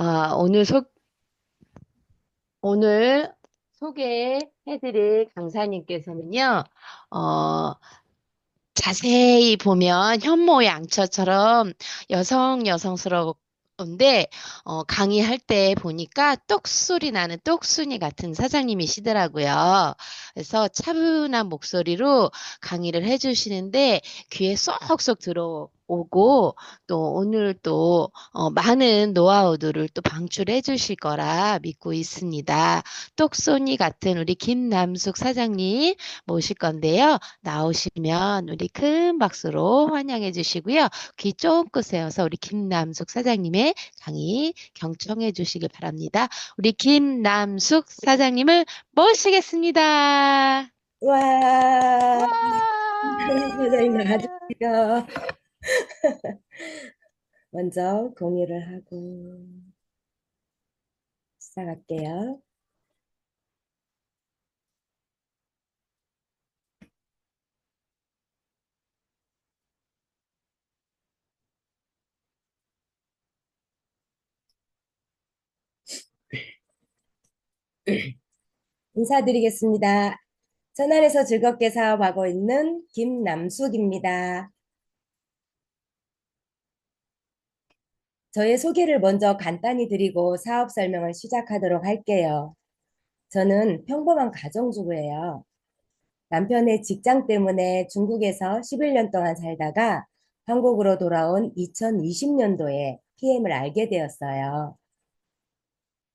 오늘 오늘 소개해드릴 강사님께서는요, 어, 자세히 보면 현모양처처럼 여성스러운데, 강의할 때 보니까 똑소리 나는 똑순이 같은 사장님이시더라고요. 그래서 차분한 목소리로 강의를 해주시는데, 귀에 쏙쏙 들어오고, 또 오늘 또 많은 노하우들을 또 방출해 주실 거라 믿고 있습니다. 똑소니 같은 우리 김남숙 사장님 모실 건데요. 나오시면 우리 큰 박수로 환영해 주시고요. 귀 쫑긋 세워서 우리 김남숙 사장님의 강의 경청해 주시길 바랍니다. 우리 김남숙 사장님을 모시겠습니다. 와, 사장님 와! 나와주세요. 먼저 공유를 하고 시작할게요. 인사드리겠습니다. 천안에서 즐겁게 사업하고 있는 김남숙입니다. 저의 소개를 먼저 간단히 드리고 사업 설명을 시작하도록 할게요. 저는 평범한 가정주부예요. 남편의 직장 때문에 중국에서 11년 동안 살다가 한국으로 돌아온 2020년도에 PM을 알게 되었어요.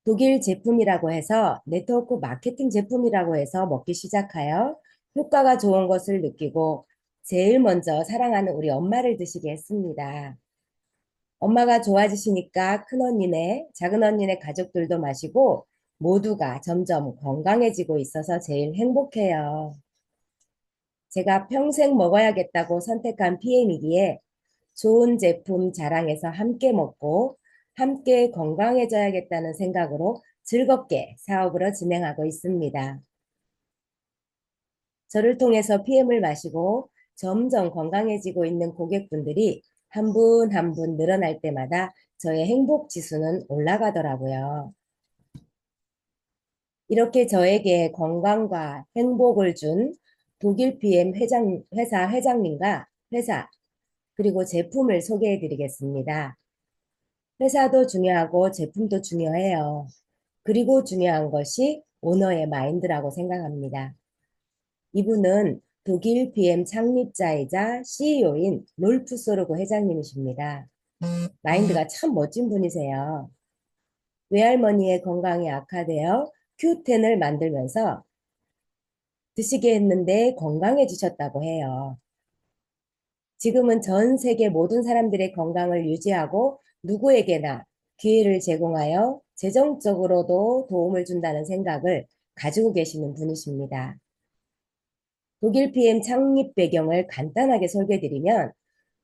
독일 제품이라고 해서 네트워크 마케팅 제품이라고 해서 먹기 시작하여 효과가 좋은 것을 느끼고 제일 먼저 사랑하는 우리 엄마를 드시게 했습니다. 엄마가 좋아지시니까 큰언니네, 작은언니네 가족들도 마시고 모두가 점점 건강해지고 있어서 제일 행복해요. 제가 평생 먹어야겠다고 선택한 PM이기에 좋은 제품 자랑해서 함께 먹고 함께 건강해져야겠다는 생각으로 즐겁게 사업으로 진행하고 있습니다. 저를 통해서 PM을 마시고 점점 건강해지고 있는 고객분들이 한 분 한 분 늘어날 때마다 저의 행복 지수는 올라가더라고요. 이렇게 저에게 건강과 행복을 준 독일 PM 회사 회장님과 회사 그리고 제품을 소개해 드리겠습니다. 회사도 중요하고 제품도 중요해요. 그리고 중요한 것이 오너의 마인드라고 생각합니다. 이분은 독일 BM 창립자이자 CEO인 롤프 소르고 회장님이십니다. 마인드가 참 멋진 분이세요. 외할머니의 건강이 악화되어 Q10을 만들면서 드시게 했는데 건강해지셨다고 해요. 지금은 전 세계 모든 사람들의 건강을 유지하고 누구에게나 기회를 제공하여 재정적으로도 도움을 준다는 생각을 가지고 계시는 분이십니다. 독일 PM 창립 배경을 간단하게 소개드리면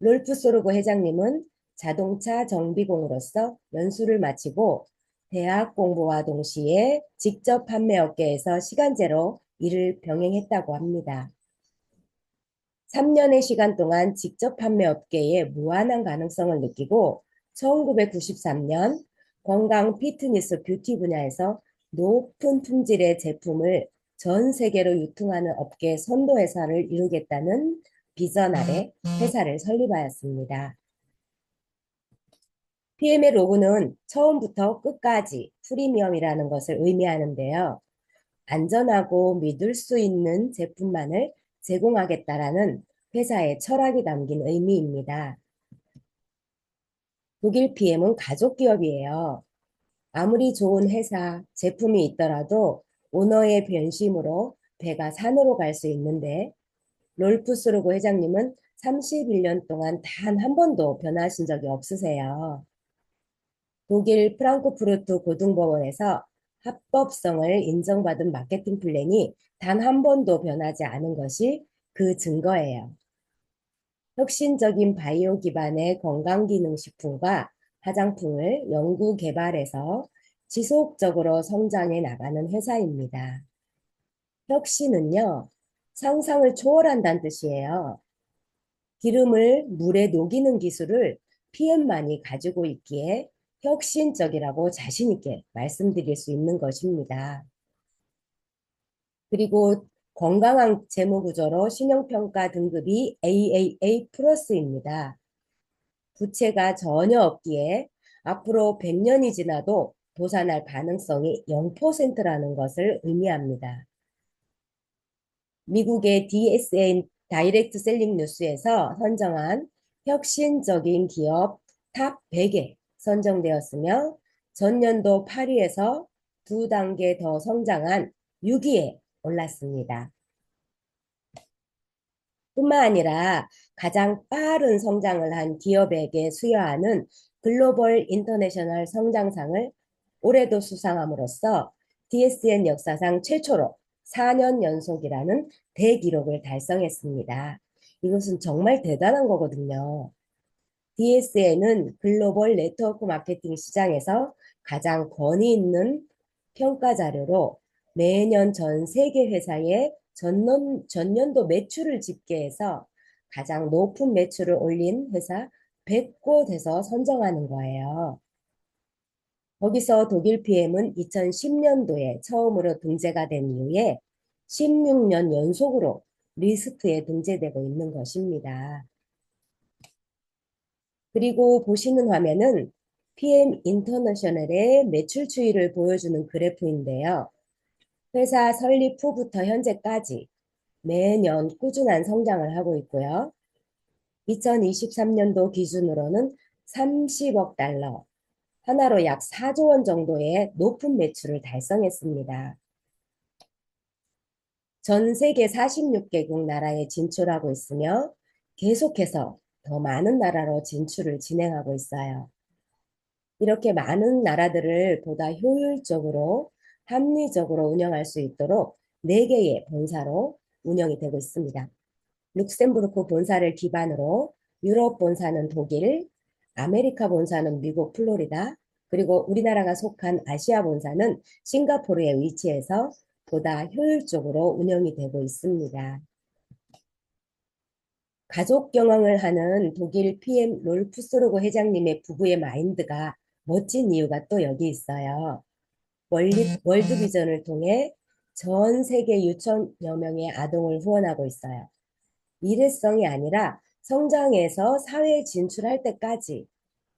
롤프 소르고 회장님은 자동차 정비공으로서 연수를 마치고 대학 공부와 동시에 직접 판매 업계에서 시간제로 일을 병행했다고 합니다. 3년의 시간 동안 직접 판매 업계에 무한한 가능성을 느끼고 1993년 건강 피트니스 뷰티 분야에서 높은 품질의 제품을 전 세계로 유통하는 업계 선도 회사를 이루겠다는 비전 아래 회사를 설립하였습니다. PM의 로고는 처음부터 끝까지 프리미엄이라는 것을 의미하는데요. 안전하고 믿을 수 있는 제품만을 제공하겠다라는 회사의 철학이 담긴 의미입니다. 독일 PM은 가족 기업이에요. 아무리 좋은 회사, 제품이 있더라도 오너의 변심으로 배가 산으로 갈 수 있는데 롤프스루고 회장님은 31년 동안 단 한 번도 변하신 적이 없으세요. 독일 프랑크푸르트 고등법원에서 합법성을 인정받은 마케팅 플랜이 단 한 번도 변하지 않은 것이 그 증거예요. 혁신적인 바이오 기반의 건강기능식품과 화장품을 연구 개발해서 지속적으로 성장해 나가는 회사입니다. 혁신은요, 상상을 초월한다는 뜻이에요. 기름을 물에 녹이는 기술을 PM만이 가지고 있기에 혁신적이라고 자신 있게 말씀드릴 수 있는 것입니다. 그리고 건강한 재무구조로 신용평가 등급이 AAA 플러스입니다. 부채가 전혀 없기에 앞으로 100년이 지나도 도산할 가능성이 0%라는 것을 의미합니다. 미국의 DSA 다이렉트 셀링 뉴스에서 선정한 혁신적인 기업 탑 100에 선정되었으며 전년도 8위에서 두 단계 더 성장한 6위에 올랐습니다. 뿐만 아니라 가장 빠른 성장을 한 기업에게 수여하는 글로벌 인터내셔널 성장상을 올해도 수상함으로써 DSN 역사상 최초로 4년 연속이라는 대기록을 달성했습니다. 이것은 정말 대단한 거거든요. DSN은 글로벌 네트워크 마케팅 시장에서 가장 권위 있는 평가 자료로 매년 전 세계 회사의 전년도 매출을 집계해서 가장 높은 매출을 올린 회사 100곳에서 선정하는 거예요. 거기서 독일 PM은 2010년도에 처음으로 등재가 된 이후에 16년 연속으로 리스트에 등재되고 있는 것입니다. 그리고 보시는 화면은 PM 인터내셔널의 매출 추이를 보여주는 그래프인데요. 회사 설립 후부터 현재까지 매년 꾸준한 성장을 하고 있고요. 2023년도 기준으로는 30억 달러, 하나로 약 4조 원 정도의 높은 매출을 달성했습니다. 전 세계 46개국 나라에 진출하고 있으며 계속해서 더 많은 나라로 진출을 진행하고 있어요. 이렇게 많은 나라들을 보다 효율적으로 합리적으로 운영할 수 있도록 4개의 본사로 운영이 되고 있습니다. 룩셈부르크 본사를 기반으로 유럽 본사는 독일, 아메리카 본사는 미국 플로리다, 그리고 우리나라가 속한 아시아 본사는 싱가포르에 위치해서 보다 효율적으로 운영이 되고 있습니다. 가족 경영을 하는 독일 PM 롤프스로그 회장님의 부부의 마인드가 멋진 이유가 또 여기 있어요. 월드 비전을 통해 전 세계 6천여 명의 아동을 후원하고 있어요. 일회성이 아니라 성장해서 사회에 진출할 때까지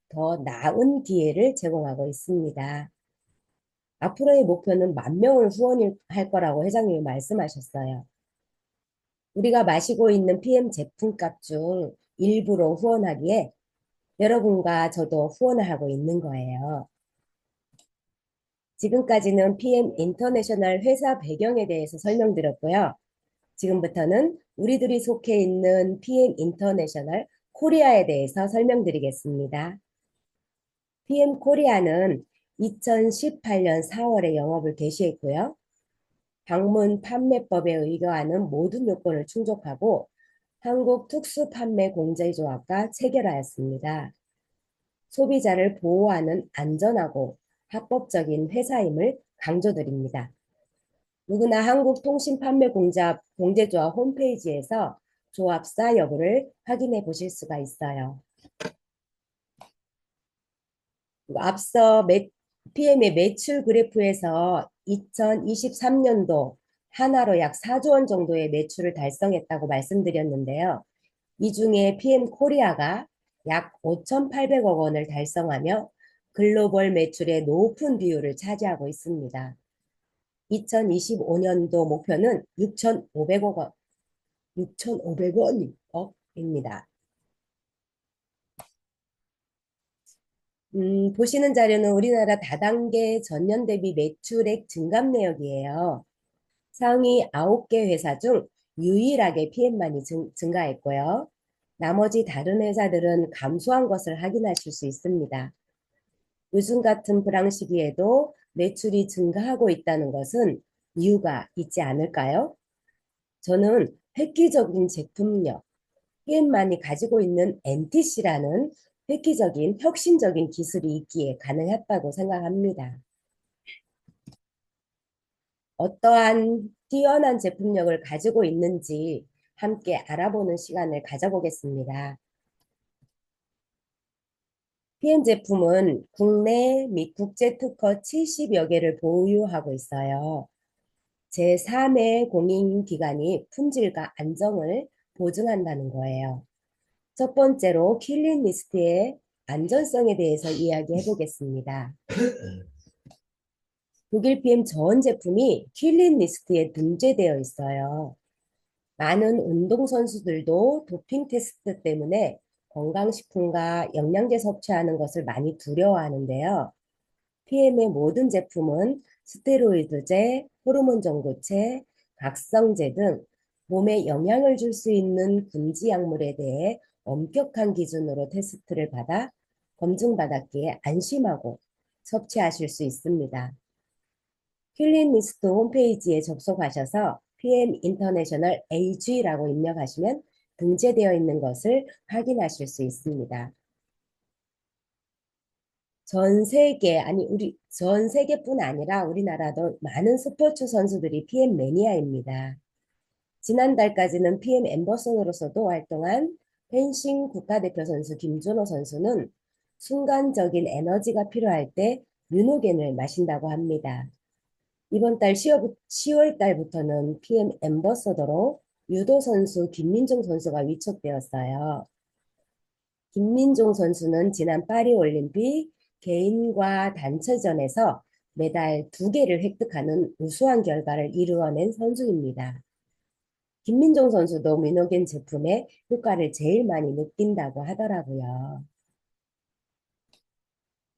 더 나은 기회를 제공하고 있습니다. 앞으로의 목표는 10,000명을 후원할 거라고 회장님이 말씀하셨어요. 우리가 마시고 있는 PM 제품값 중 일부로 후원하기에 여러분과 저도 후원을 하고 있는 거예요. 지금까지는 PM 인터내셔널 회사 배경에 대해서 설명드렸고요. 지금부터는 우리들이 속해 있는 PM 인터내셔널 코리아에 대해서 설명드리겠습니다. PM 코리아는 2018년 4월에 영업을 개시했고요. 방문 판매법에 의거하는 모든 요건을 충족하고 한국 특수판매공제조합과 체결하였습니다. 소비자를 보호하는 안전하고 합법적인 회사임을 강조드립니다. 누구나 한국통신판매공제조합 홈페이지에서 조합사 여부를 확인해 보실 수가 있어요. 앞서 PM의 매출 그래프에서 2023년도 하나로 약 4조 원 정도의 매출을 달성했다고 말씀드렸는데요. 이 중에 PM 코리아가 약 5,800억 원을 달성하며 글로벌 매출의 높은 비율을 차지하고 있습니다. 2025년도 목표는 6,500억 원, 6,500원입니다. 보시는 자료는 우리나라 다단계 전년 대비 매출액 증감 내역이에요. 상위 9개 회사 중 유일하게 PM만이 증가했고요. 나머지 다른 회사들은 감소한 것을 확인하실 수 있습니다. 요즘 같은 불황 시기에도 매출이 증가하고 있다는 것은 이유가 있지 않을까요? 저는 획기적인 제품력, PM만이 가지고 있는 NTC라는 획기적인 혁신적인 기술이 있기에 가능했다고 생각합니다. 어떠한 뛰어난 제품력을 가지고 있는지 함께 알아보는 시간을 가져보겠습니다. PM 제품은 국내 및 국제 특허 70여 개를 보유하고 있어요. 제3의 공인기관이 품질과 안정을 보증한다는 거예요. 첫 번째로 킬링 리스트의 안전성에 대해서 이야기해 보겠습니다. 독일 PM 전 제품이 킬링 리스트에 등재되어 있어요. 많은 운동선수들도 도핑 테스트 때문에 건강식품과 영양제 섭취하는 것을 많이 두려워하는데요. PM의 모든 제품은 스테로이드제, 호르몬 정도체, 각성제 등 몸에 영향을 줄 수 있는 금지 약물에 대해 엄격한 기준으로 테스트를 받아 검증받았기에 안심하고 섭취하실 수 있습니다. 힐링리스트 홈페이지에 접속하셔서 PM 인터내셔널 AG라고 입력하시면 등재되어 있는 것을 확인하실 수 있습니다. 전 세계뿐 아니라 우리나라도 많은 스포츠 선수들이 PM 매니아입니다. 지난달까지는 PM 앰버서더로서도 활동한 펜싱 국가대표 선수 김준호 선수는 순간적인 에너지가 필요할 때 뮤노겐을 마신다고 합니다. 이번 달 10월 달부터는 PM 앰버서더로 유도 선수 김민종 선수가 위촉되었어요. 김민종 선수는 지난 파리 올림픽 개인과 단체전에서 메달 2개를 획득하는 우수한 결과를 이루어낸 선수입니다. 김민종 선수도 미노겐 제품의 효과를 제일 많이 느낀다고 하더라고요.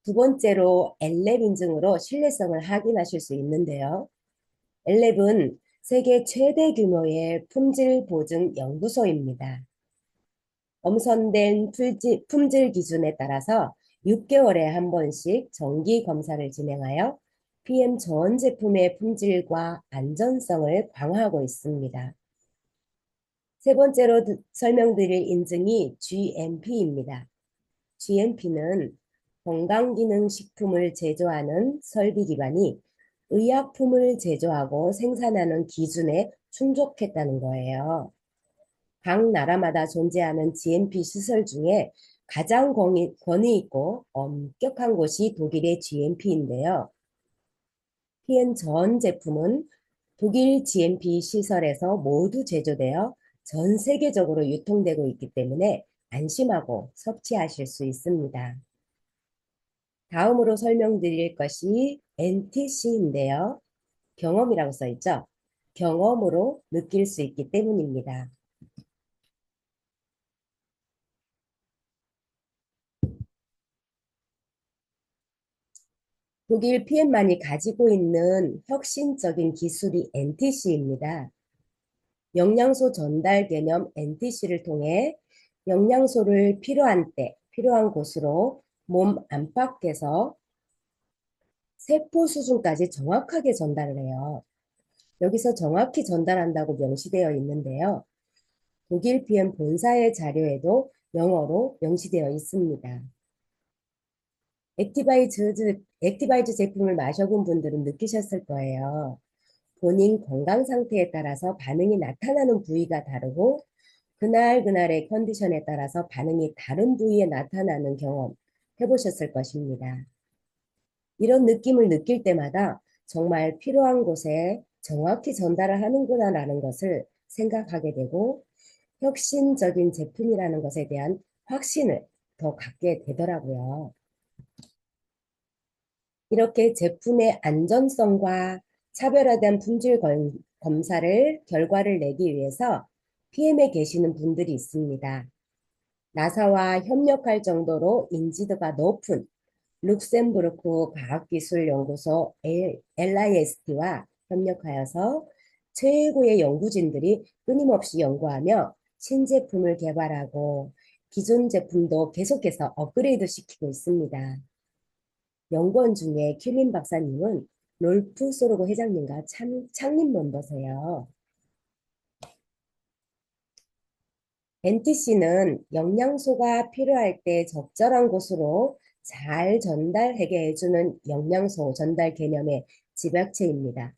두 번째로 엘렙 인증으로 신뢰성을 확인하실 수 있는데요. 엘렙은 세계 최대 규모의 품질 보증 연구소입니다. 엄선된 품질 기준에 따라서 6개월에 한 번씩 정기 검사를 진행하여 PM 전 제품의 품질과 안전성을 강화하고 있습니다. 세 번째로 설명드릴 인증이 GMP입니다. GMP는 건강기능식품을 제조하는 설비기관이 의약품을 제조하고 생산하는 기준에 충족했다는 거예요. 각 나라마다 존재하는 GMP 시설 중에 가장 권위 있고 엄격한 곳이 독일의 GMP인데요. PM 전 제품은 독일 GMP 시설에서 모두 제조되어 전 세계적으로 유통되고 있기 때문에 안심하고 섭취하실 수 있습니다. 다음으로 설명드릴 것이 NTC인데요. 경험이라고 써 있죠. 경험으로 느낄 수 있기 때문입니다. 독일 PM만이 가지고 있는 혁신적인 기술이 NTC입니다. 영양소 전달 개념 NTC를 통해 영양소를 필요한 때, 필요한 곳으로 몸 안팎에서 세포 수준까지 정확하게 전달을 해요. 여기서 정확히 전달한다고 명시되어 있는데요. 독일 PM 본사의 자료에도 영어로 명시되어 있습니다. 액티바이즈 제품을 마셔본 분들은 느끼셨을 거예요. 본인 건강 상태에 따라서 반응이 나타나는 부위가 다르고 그날그날의 컨디션에 따라서 반응이 다른 부위에 나타나는 경험 해보셨을 것입니다. 이런 느낌을 느낄 때마다 정말 필요한 곳에 정확히 전달을 하는구나라는 것을 생각하게 되고 혁신적인 제품이라는 것에 대한 확신을 더 갖게 되더라고요. 이렇게 제품의 안전성과 차별화된 품질 검사를 결과를 내기 위해서 PM에 계시는 분들이 있습니다. 나사와 협력할 정도로 인지도가 높은 룩셈부르크 과학기술연구소 LIST와 협력하여서 최고의 연구진들이 끊임없이 연구하며 신제품을 개발하고 기존 제품도 계속해서 업그레이드 시키고 있습니다. 연구원 중에 킬린 박사님은 롤프 소르고 회장님과 창립 멤버세요. NTC는 영양소가 필요할 때 적절한 곳으로 잘 전달하게 해주는 영양소 전달 개념의 집약체입니다.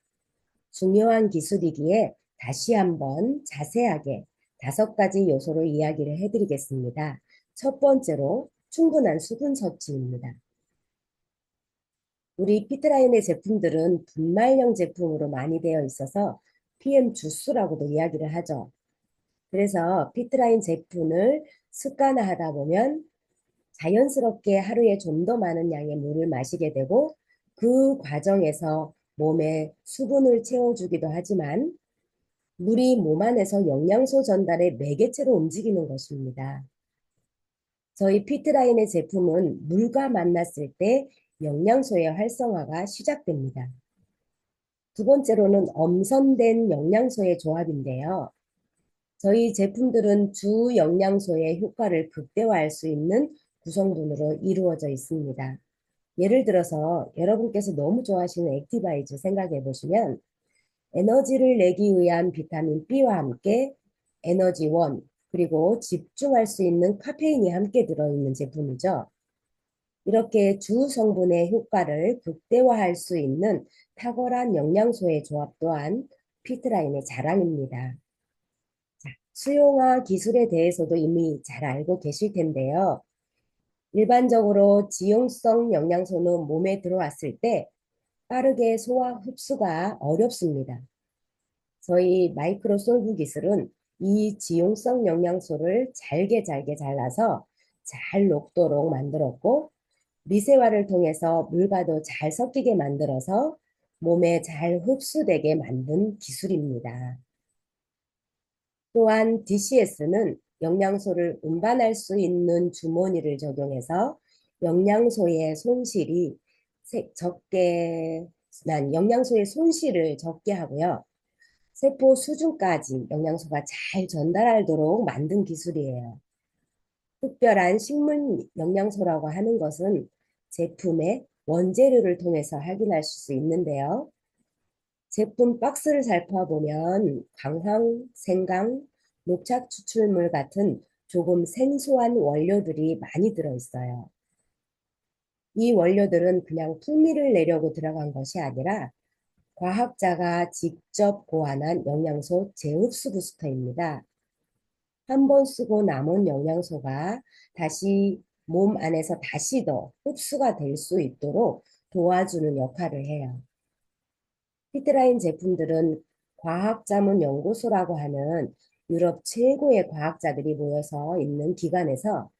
중요한 기술이기에 다시 한번 자세하게 5가지 요소로 이야기를 해드리겠습니다. 첫 번째로 충분한 수분 섭취입니다. 우리 피트라인의 제품들은 분말형 제품으로 많이 되어 있어서 PM 주스라고도 이야기를 하죠. 그래서 피트라인 제품을 습관화하다 보면 자연스럽게 하루에 좀 더 많은 양의 물을 마시게 되고 그 과정에서 몸에 수분을 채워주기도 하지만 물이 몸 안에서 영양소 전달의 매개체로 움직이는 것입니다. 저희 피트라인의 제품은 물과 만났을 때 영양소의 활성화가 시작됩니다. 두 번째로는 엄선된 영양소의 조합인데요. 저희 제품들은 주 영양소의 효과를 극대화할 수 있는 구성분으로 이루어져 있습니다. 예를 들어서 여러분께서 너무 좋아하시는 액티바이즈 생각해 보시면 에너지를 내기 위한 비타민 B와 함께 에너지원 그리고 집중할 수 있는 카페인이 함께 들어있는 제품이죠. 이렇게 주 성분의 효과를 극대화할 수 있는 탁월한 영양소의 조합 또한 피트라인의 자랑입니다. 자, 수용화 기술에 대해서도 이미 잘 알고 계실 텐데요. 일반적으로 지용성 영양소는 몸에 들어왔을 때 빠르게 소화 흡수가 어렵습니다. 저희 마이크로솔브 기술은 이 지용성 영양소를 잘게 잘라서 잘 녹도록 만들었고 미세화를 통해서 물과도 잘 섞이게 만들어서 몸에 잘 흡수되게 만든 기술입니다. 또한 DCS는 영양소를 운반할 수 있는 주머니를 적용해서 영양소의 손실이 적게 난 영양소의 손실을 적게 하고요. 세포 수준까지 영양소가 잘 전달하도록 만든 기술이에요. 특별한 식물 영양소라고 하는 것은 제품의 원재료를 통해서 확인할 수 있는데요. 제품 박스를 살펴보면 강황, 생강, 녹착 추출물 같은 조금 생소한 원료들이 많이 들어있어요. 이 원료들은 그냥 풍미를 내려고 들어간 것이 아니라 과학자가 직접 고안한 영양소 재흡수 부스터입니다. 한 번 쓰고 남은 영양소가 다시 몸 안에서 다시 더 흡수가 될 수 있도록 도와주는 역할을 해요. 피트라인 제품들은 과학자문연구소라고 하는 유럽 최고의 과학자들이 모여서 있는 기관에서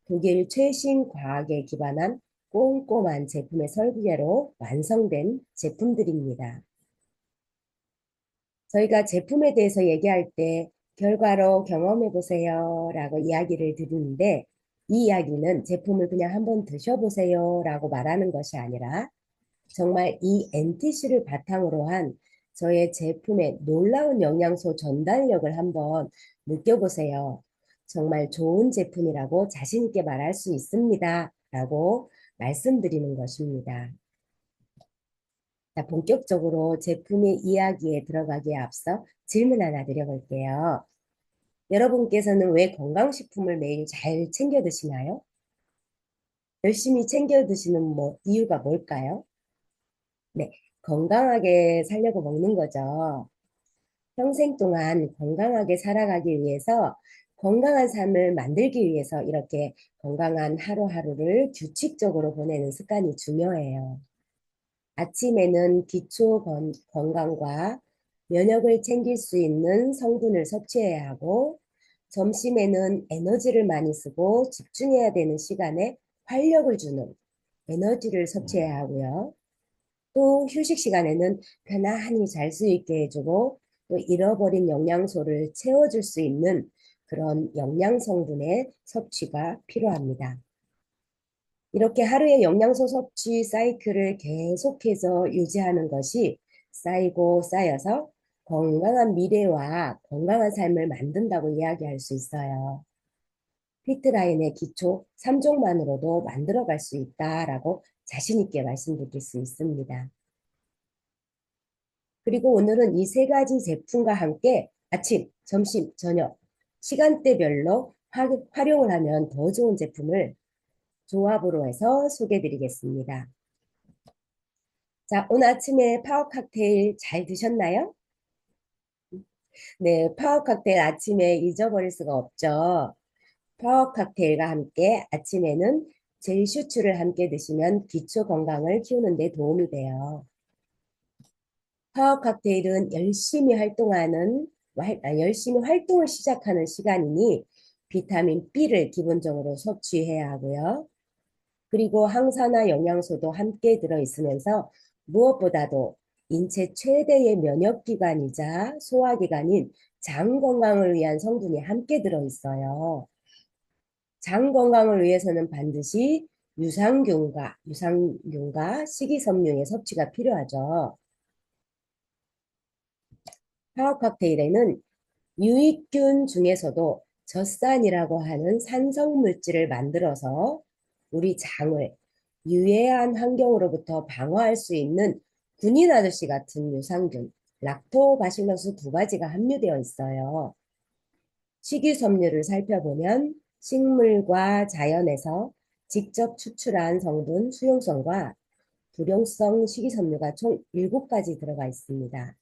독일 최신 과학에 기반한 꼼꼼한 제품의 설계로 완성된 제품들입니다. 저희가 제품에 대해서 얘기할 때 결과로 경험해 보세요 라고 이야기를 드리는데 이 이야기는 제품을 그냥 한번 드셔보세요 라고 말하는 것이 아니라 정말 이 NTC를 바탕으로 한 저의 제품의 놀라운 영양소 전달력을 한번 느껴보세요. 정말 좋은 제품이라고 자신 있게 말할 수 있습니다 라고 말씀드리는 것입니다. 자, 본격적으로 제품의 이야기에 들어가기에 앞서 질문 하나 드려볼게요. 여러분께서는 왜 건강식품을 매일 잘 챙겨 드시나요? 열심히 챙겨 드시는 이유가 뭘까요? 네, 건강하게 살려고 먹는 거죠. 평생 동안 건강하게 살아가기 위해서 건강한 삶을 만들기 위해서 이렇게 건강한 하루하루를 규칙적으로 보내는 습관이 중요해요. 아침에는 기초 건강과 면역을 챙길 수 있는 성분을 섭취해야 하고 점심에는 에너지를 많이 쓰고 집중해야 되는 시간에 활력을 주는 에너지를 섭취해야 하고요. 또 휴식 시간에는 편안히 잘 수 있게 해주고 또 잃어버린 영양소를 채워줄 수 있는 그런 영양 성분의 섭취가 필요합니다. 이렇게 하루의 영양소 섭취 사이클을 계속해서 유지하는 것이 쌓이고 쌓여서 건강한 미래와 건강한 삶을 만든다고 이야기할 수 있어요. 피트라인의 기초 3종만으로도 만들어갈 수 있다라고 자신 있게 말씀드릴 수 있습니다. 그리고 오늘은 이 세 가지 제품과 함께 아침, 점심, 저녁 시간대별로 활용을 하면 더 좋은 제품을 조합으로 해서 소개해 드리겠습니다. 자, 오늘 아침에 파워 칵테일 잘 드셨나요? 네, 파워 칵테일 아침에 잊어버릴 수가 없죠. 파워 칵테일과 함께 아침에는 젤슈추를 함께 드시면 기초 건강을 키우는 데 도움이 돼요. 파워 칵테일은 열심히 활동을 시작하는 시간이니 비타민 B를 기본적으로 섭취해야 하고요. 그리고 항산화 영양소도 함께 들어있으면서 무엇보다도 인체 최대의 면역기관이자 소화기관인 장 건강을 위한 성분이 함께 들어있어요. 장 건강을 위해서는 반드시 유산균과 식이섬유의 섭취가 필요하죠. 파워 칵테일에는 유익균 중에서도 젖산이라고 하는 산성 물질을 만들어서 우리 장을 유해한 환경으로부터 방어할 수 있는 군인 아저씨 같은 유산균, 락토바실러스 두 가지가 함유되어 있어요. 식이섬유를 살펴보면 식물과 자연에서 직접 추출한 성분 수용성과 불용성 식이섬유가 총 7가지 들어가 있습니다.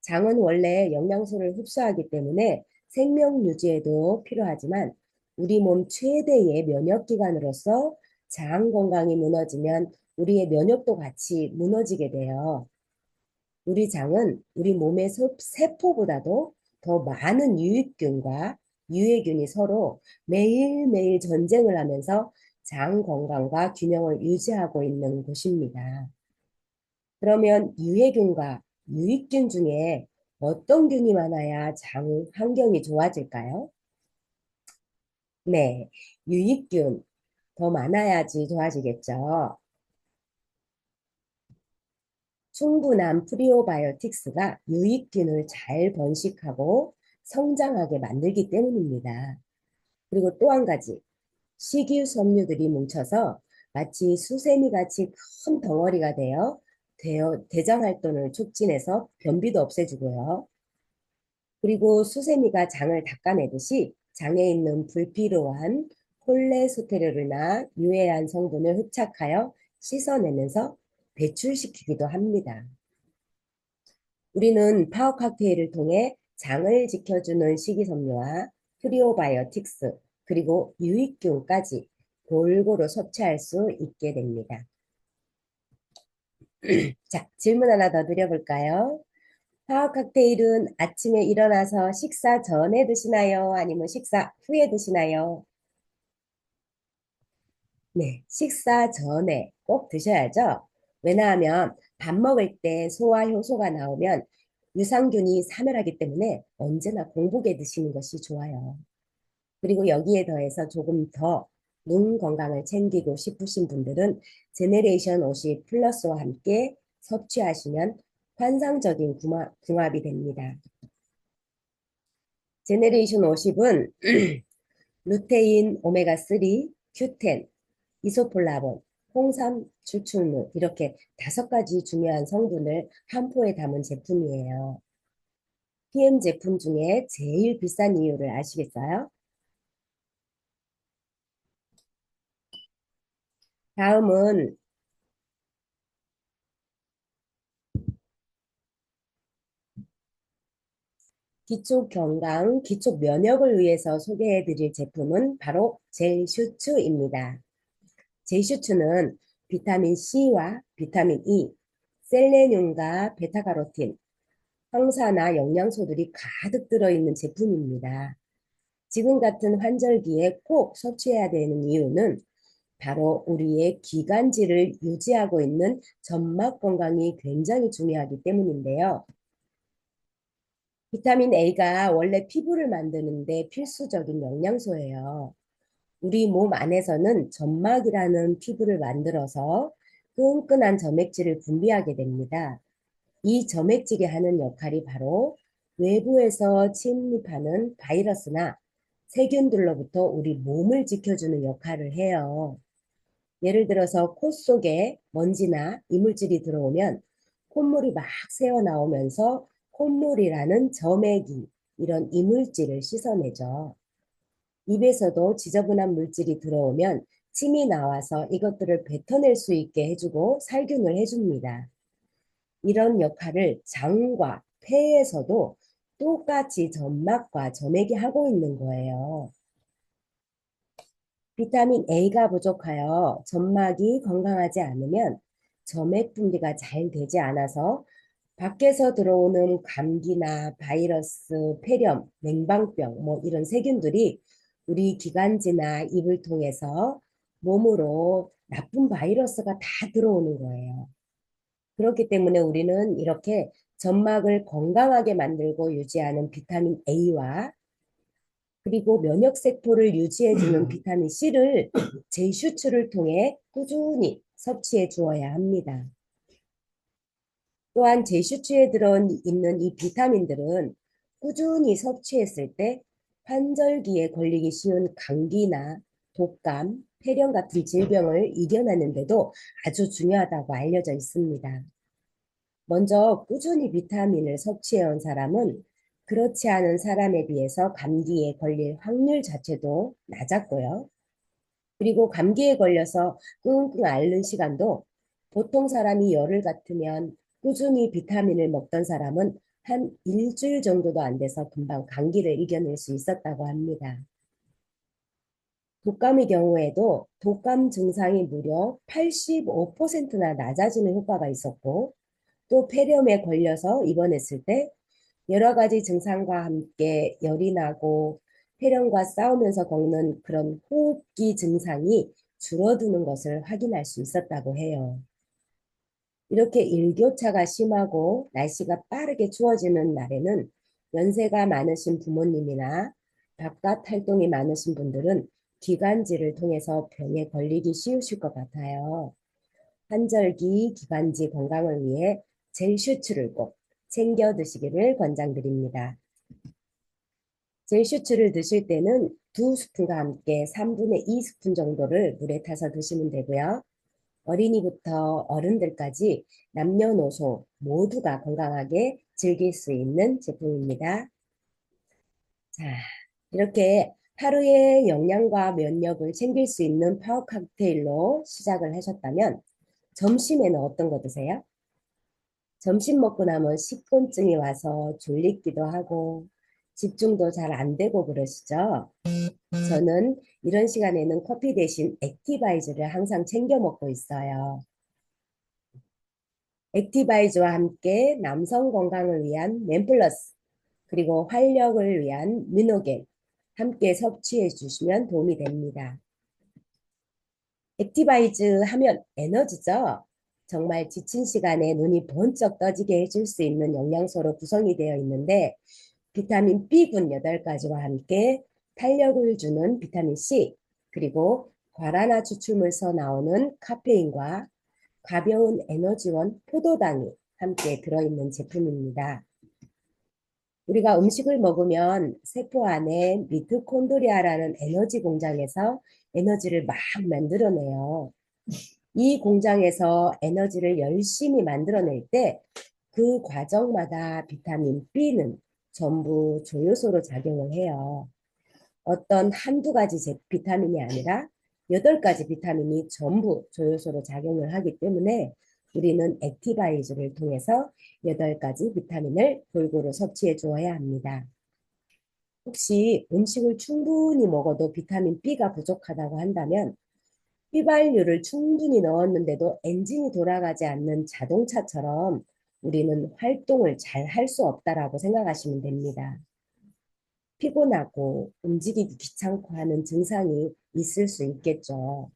장은 원래 영양소를 흡수하기 때문에 생명 유지에도 필요하지만 우리 몸 최대의 면역기관으로서 장 건강이 무너지면 우리의 면역도 같이 무너지게 돼요. 우리 장은 우리 몸의 세포보다도 더 많은 유익균과 유해균이 서로 매일매일 전쟁을 하면서 장 건강과 균형을 유지하고 있는 곳입니다. 그러면 유해균과 유익균 중에 어떤 균이 많아야 장 환경이 좋아질까요? 네, 유익균 더 많아야지 좋아지겠죠. 충분한 프리오바이오틱스가 유익균을 잘 번식하고 성장하게 만들기 때문입니다. 그리고 또 한 가지, 식이섬유들이 뭉쳐서 마치 수세미 같이 큰 덩어리가 대장 활동을 촉진해서 변비도 없애주고요. 그리고 수세미가 장을 닦아내듯이 장에 있는 불필요한 콜레스테롤이나 유해한 성분을 흡착하여 씻어내면서 배출시키기도 합니다. 우리는 파워 칵테일을 통해 장을 지켜주는 식이섬유와 프리오바이오틱스 그리고 유익균까지 골고루 섭취할 수 있게 됩니다. 자, 질문 하나 더 드려볼까요? 파워 칵테일은 아침에 일어나서 식사 전에 드시나요? 아니면 식사 후에 드시나요? 네, 식사 전에 꼭 드셔야죠. 왜냐하면 밥 먹을 때 소화 효소가 나오면 유산균이 사멸하기 때문에 언제나 공복에 드시는 것이 좋아요. 그리고 여기에 더해서 조금 더 눈 건강을 챙기고 싶으신 분들은 제네레이션 50 플러스와 함께 섭취하시면 환상적인 궁합이 됩니다. 제네레이션 50은 루테인, 오메가3, 큐텐, 이소폴라본, 홍삼 추출물 이렇게 5가지 중요한 성분을 한 포에 담은 제품이에요. PM 제품 중에 제일 비싼 이유를 아시겠어요? 다음은 기초 건강, 기초 면역을 위해서 소개해 드릴 제품은 바로 젤슈츠입니다. 젤슈츠는 비타민 C와 비타민 E, 셀레늄과 베타카로틴, 항산화 영양소들이 가득 들어있는 제품입니다. 지금 같은 환절기에 꼭 섭취해야 되는 이유는 바로 우리의 기관지를 유지하고 있는 점막 건강이 굉장히 중요하기 때문인데요. 비타민 A가 원래 피부를 만드는데 필수적인 영양소예요. 우리 몸 안에서는 점막이라는 피부를 만들어서 끈끈한 점액질을 분비하게 됩니다. 이 점액질이 하는 역할이 바로 외부에서 침입하는 바이러스나 세균들로부터 우리 몸을 지켜주는 역할을 해요. 예를 들어서 코 속에 먼지나 이물질이 들어오면 콧물이 막 새어나오면서 콧물이라는 점액이 이런 이물질을 씻어내죠. 입에서도 지저분한 물질이 들어오면 침이 나와서 이것들을 뱉어낼 수 있게 해주고 살균을 해줍니다. 이런 역할을 장과 폐에서도 똑같이 점막과 점액이 하고 있는 거예요. 비타민 A가 부족하여 점막이 건강하지 않으면 점액 분비가 잘 되지 않아서 밖에서 들어오는 감기나 바이러스, 폐렴, 냉방병 뭐 이런 세균들이 우리 기관지나 입을 통해서 몸으로 나쁜 바이러스가 다 들어오는 거예요. 그렇기 때문에 우리는 이렇게 점막을 건강하게 만들고 유지하는 비타민 A와 그리고 면역세포를 유지해주는 비타민 C를 제휴추를 통해 꾸준히 섭취해 주어야 합니다. 또한 제슈추에 들어있는 이 비타민들은 꾸준히 섭취했을 때 환절기에 걸리기 쉬운 감기나 독감, 폐렴 같은 질병을 이겨내는 데도 아주 중요하다고 알려져 있습니다. 먼저 꾸준히 비타민을 섭취해온 사람은 그렇지 않은 사람에 비해서 감기에 걸릴 확률 자체도 낮았고요. 그리고 감기에 걸려서 끙끙 앓는 시간도 보통 사람이 열흘 같으면 꾸준히 비타민을 먹던 사람은 한 일주일 정도도 안 돼서 금방 감기를 이겨낼 수 있었다고 합니다. 독감의 경우에도 독감 증상이 무려 85%나 낮아지는 효과가 있었고 또 폐렴에 걸려서 입원했을 때 여러 가지 증상과 함께 열이 나고 폐렴과 싸우면서 겪는 그런 호흡기 증상이 줄어드는 것을 확인할 수 있었다고 해요. 이렇게 일교차가 심하고 날씨가 빠르게 추워지는 날에는 연세가 많으신 부모님이나 바깥 활동이 많으신 분들은 기관지를 통해서 병에 걸리기 쉬우실 것 같아요. 환절기 기관지 건강을 위해 젤슈츠를 꼭 챙겨 드시기를 권장드립니다. 젤슈츠를 드실 때는 2스푼과 함께 3분의 2스푼 정도를 물에 타서 드시면 되고요. 어린이부터 어른들까지 남녀노소 모두가 건강하게 즐길 수 있는 제품입니다. 자, 이렇게 하루에 영양과 면역을 챙길 수 있는 파워 칵테일로 시작을 하셨다면 점심에는 어떤 거 드세요? 점심 먹고 나면 식곤증이 와서 졸리기도 하고 집중도 잘 안 되고 그러시죠? 저는 이런 시간에는 커피 대신 액티바이즈를 항상 챙겨 먹고 있어요. 액티바이즈와 함께 남성 건강을 위한 맨플러스 그리고 활력을 위한 미노겐 함께 섭취해 주시면 도움이 됩니다. 액티바이즈 하면 에너지죠. 정말 지친 시간에 눈이 번쩍 떠지게 해줄 수 있는 영양소로 구성이 되어 있는데 비타민 B군 8가지와 함께 탄력을 주는 비타민 C 그리고 과라나 추출물서 나오는 카페인과 가벼운 에너지원 포도당이 함께 들어있는 제품입니다. 우리가 음식을 먹으면 세포 안에 미토콘드리아라는 에너지 공장에서 에너지를 막 만들어내요. 이 공장에서 에너지를 열심히 만들어낼 때 그 과정마다 비타민 B는 전부 조효소로 작용을 해요. 어떤 한두 가지 비타민이 아니라 8가지 비타민이 전부 조효소로 작용을 하기 때문에 우리는 액티바이즈를 통해서 8가지 비타민을 골고루 섭취해 주어야 합니다. 혹시 음식을 충분히 먹어도 비타민 B가 부족하다고 한다면 휘발유를 충분히 넣었는데도 엔진이 돌아가지 않는 자동차처럼 우리는 활동을 잘 할 수 없다라고 생각하시면 됩니다. 피곤하고 움직이기 귀찮고 하는 증상이 있을 수 있겠죠.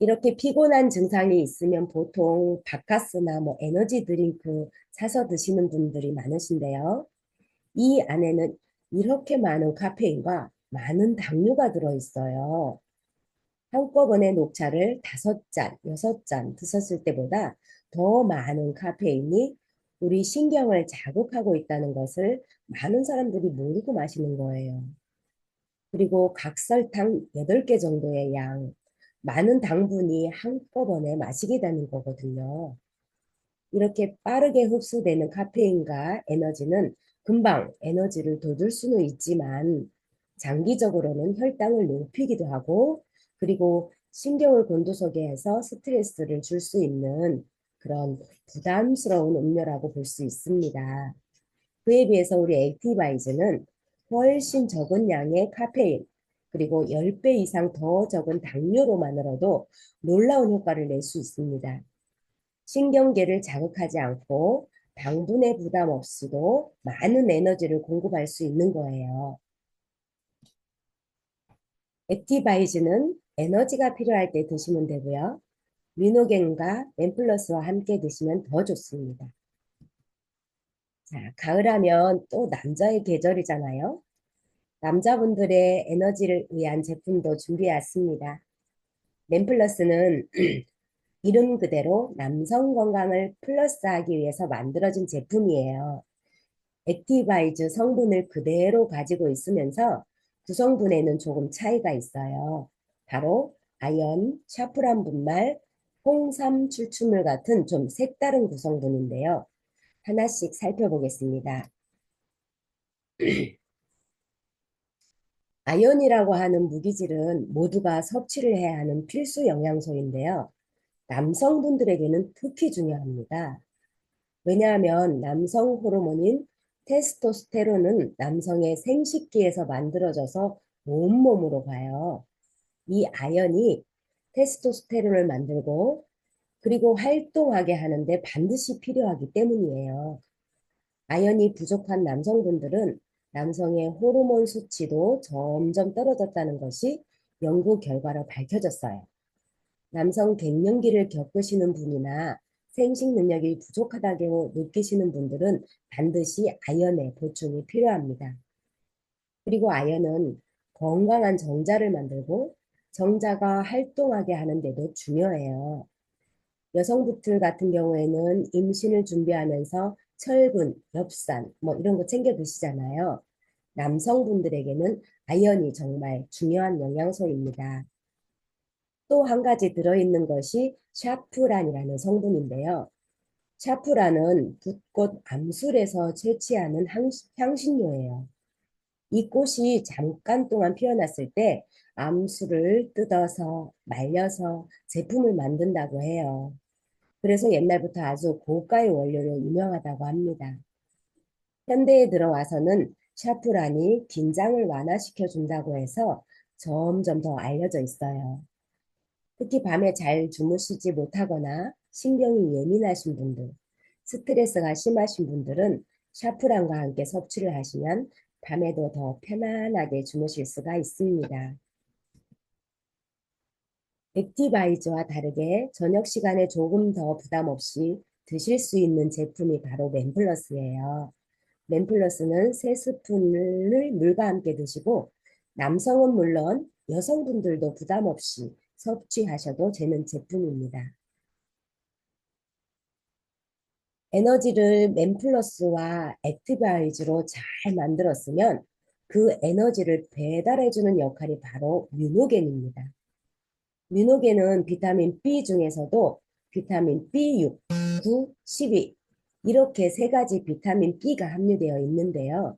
이렇게 피곤한 증상이 있으면 보통 바카스나 뭐 에너지 드링크 사서 드시는 분들이 많으신데요. 이 안에는 이렇게 많은 카페인과 많은 당류가 들어있어요. 한꺼번에 녹차를 5잔, 6잔 드셨을 때보다 더 많은 카페인이 우리 신경을 자극하고 있다는 것을 많은 사람들이 모르고 마시는 거예요. 그리고 각설탕 8개 정도의 양, 많은 당분이 한꺼번에 마시게 되는 거거든요. 이렇게 빠르게 흡수되는 카페인과 에너지는 금방 에너지를 돋울 수는 있지만 장기적으로는 혈당을 높이기도 하고 그리고 신경을 곤두서게 해서 스트레스를 줄 수 있는 그런 부담스러운 음료라고 볼 수 있습니다. 그에 비해서 우리 액티바이즈는 훨씬 적은 양의 카페인 그리고 10배 이상 더 적은 당뇨로만으로도 놀라운 효과를 낼 수 있습니다. 신경계를 자극하지 않고 당분의 부담 없이도 많은 에너지를 공급할 수 있는 거예요. 액티바이즈는 에너지가 필요할 때 드시면 되고요. 미노겐과 램플러스와 함께 드시면 더 좋습니다. 자, 가을하면 또 남자의 계절이잖아요. 남자분들의 에너지를 위한 제품도 준비해 왔습니다. 램플러스는 이름 그대로 남성 건강을 플러스하기 위해서 만들어진 제품이에요. 액티바이즈 성분을 그대로 가지고 있으면서 구성분에는 조금 차이가 있어요. 바로 아연, 샤프란 분말, 홍삼 추출물 같은 좀 색다른 구성분인데요. 하나씩 살펴보겠습니다. 아연이라고 하는 무기질은 모두가 섭취를 해야 하는 필수 영양소인데요. 남성분들에게는 특히 중요합니다. 왜냐하면 남성 호르몬인 테스토스테론은 남성의 생식기에서 만들어져서 온몸으로 가요. 이 아연이 테스토스테론을 만들고 그리고 활동하게 하는데 반드시 필요하기 때문이에요. 아연이 부족한 남성분들은 남성의 호르몬 수치도 점점 떨어졌다는 것이 연구 결과로 밝혀졌어요. 남성 갱년기를 겪으시는 분이나 생식 능력이 부족하다고 느끼시는 분들은 반드시 아연의 보충이 필요합니다. 그리고 아연은 건강한 정자를 만들고 정자가 활동하게 하는 데도 중요해요. 여성분들 같은 경우에는 임신을 준비하면서 철분, 엽산 뭐 이런 거 챙겨 드시잖아요. 남성분들에게는 아연이 정말 중요한 영양소입니다. 또 한 가지 들어있는 것이 샤프란이라는 성분인데요. 샤프란은 붓꽃 암술에서 채취하는 향신료예요. 이 꽃이 잠깐 동안 피어났을 때 암술을 뜯어서 말려서 제품을 만든다고 해요. 그래서 옛날부터 아주 고가의 원료로 유명하다고 합니다. 현대에 들어와서는 샤프란이 긴장을 완화시켜 준다고 해서 점점 더 알려져 있어요. 특히 밤에 잘 주무시지 못하거나 신경이 예민하신 분들, 스트레스가 심하신 분들은 샤프란과 함께 섭취를 하시면 밤에도 더 편안하게 주무실 수가 있습니다. 액티바이저와 다르게 저녁 시간에 조금 더 부담 없이 드실 수 있는 제품이 바로 맨플러스예요. 맨플러스는 3스푼을 물과 함께 드시고 남성은 물론 여성분들도 부담 없이 섭취하셔도 되는 제품입니다. 에너지를 맨플러스와 액티바이즈로 잘 만들었으면 그 에너지를 배달해주는 역할이 바로 뮤노겐입니다. 뮤노겐은 비타민 B 중에서도 비타민 B6, 9, 12 이렇게 세 가지 비타민 B가 함유되어 있는데요.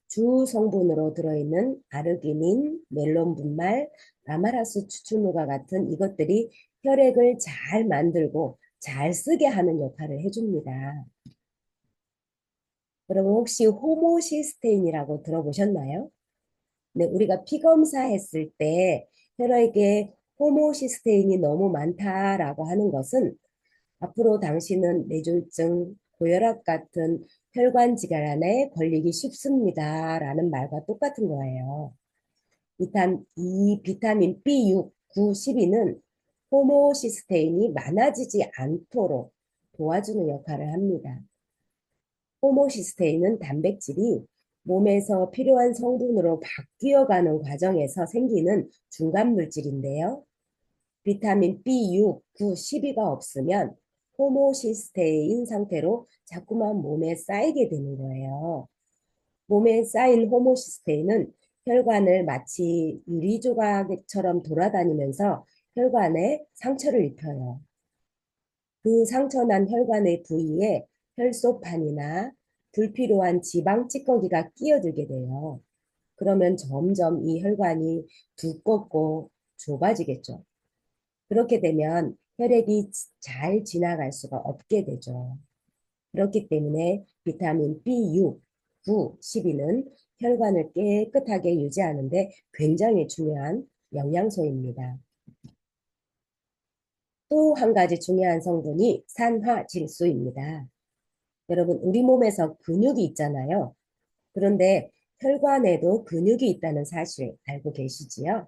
주 성분으로 들어있는 아르기닌, 멜론 분말, 아마라스 추출물과 같은 이것들이 혈액을 잘 만들고 잘 쓰게 하는 역할을 해줍니다. 여러분 혹시 호모시스테인이라고 들어보셨나요? 네, 우리가 피검사 했을 때 혈액에 호모시스테인이 너무 많다라고 하는 것은 앞으로 당신은 뇌졸중, 고혈압 같은 혈관 질환에 걸리기 쉽습니다라는 말과 똑같은 거예요. 이 비타민 B6, 9, 12는 호모시스테인이 많아지지 않도록 도와주는 역할을 합니다. 호모시스테인은 단백질이 몸에서 필요한 성분으로 바뀌어가는 과정에서 생기는 중간 물질인데요. 비타민 B6, 9, 12가 없으면 호모시스테인 상태로 자꾸만 몸에 쌓이게 되는 거예요. 몸에 쌓인 호모시스테인은 혈관을 마치 유리 조각처럼 돌아다니면서 혈관에 상처를 입혀요. 그 상처난 혈관의 부위에 혈소판이나 불필요한 지방 찌꺼기가 끼어들게 돼요. 그러면 점점 이 혈관이 두껍고 좁아지겠죠. 그렇게 되면 혈액이 잘 지나갈 수가 없게 되죠. 그렇기 때문에 비타민 B6, 9, 12는 혈관을 깨끗하게 유지하는 데 굉장히 중요한 영양소입니다. 또 한 가지 중요한 성분이 산화질소입니다. 여러분, 우리 몸에서 근육이 있잖아요. 그런데 혈관에도 근육이 있다는 사실 알고 계시지요?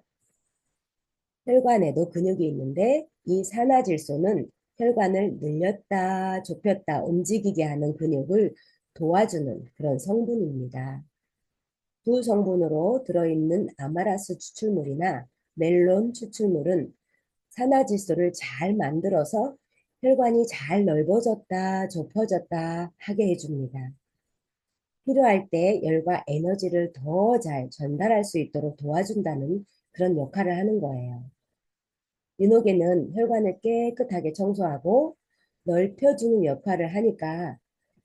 혈관에도 근육이 있는데 이 산화질소는 혈관을 늘렸다 좁혔다 움직이게 하는 근육을 도와주는 그런 성분입니다. 두 성분으로 들어있는 아마라스 추출물이나 멜론 추출물은 산화질소를 잘 만들어서 혈관이 잘 넓어졌다 좁혀졌다 하게 해줍니다. 필요할 때 열과 에너지를 더 잘 전달할 수 있도록 도와준다는 그런 역할을 하는 거예요. 윤호계는 혈관을 깨끗하게 청소하고 넓혀주는 역할을 하니까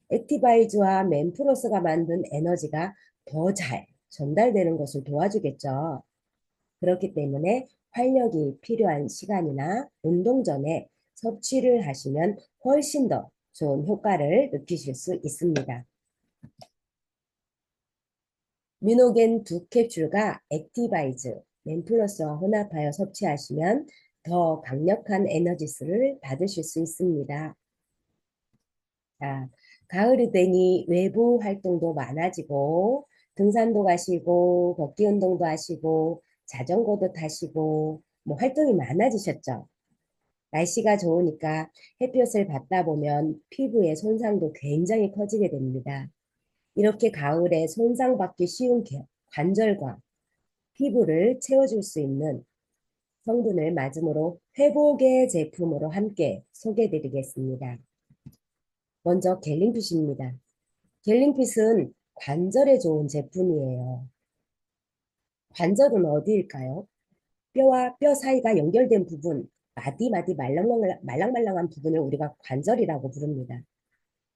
액티바이즈와 맨프로스가 만든 에너지가 더 잘 전달되는 것을 도와주겠죠. 그렇기 때문에 활력이 필요한 시간이나 운동 전에 섭취를 하시면 훨씬 더 좋은 효과를 느끼실 수 있습니다. 미노겐 두 캡슐과 액티바이즈, 맨플러스와 혼합하여 섭취하시면 더 강력한 에너지스를 받으실 수 있습니다. 자, 가을이 되니 외부 활동도 많아지고 등산도 가시고 걷기 운동도 하시고 자전거도 타시고 뭐 활동이 많아지셨죠. 날씨가 좋으니까 햇볕을 받다 보면 피부의 손상도 굉장히 커지게 됩니다. 이렇게 가을에 손상받기 쉬운 관절과 피부를 채워줄 수 있는 성분을 맞음으로 회복의 제품으로 함께 소개해 드리겠습니다. 먼저 갤링핏입니다. 갤링핏은 관절에 좋은 제품이에요. 관절은 어디일까요? 뼈와 뼈 사이가 연결된 부분, 마디마디 말랑말랑한 부분을 우리가 관절이라고 부릅니다.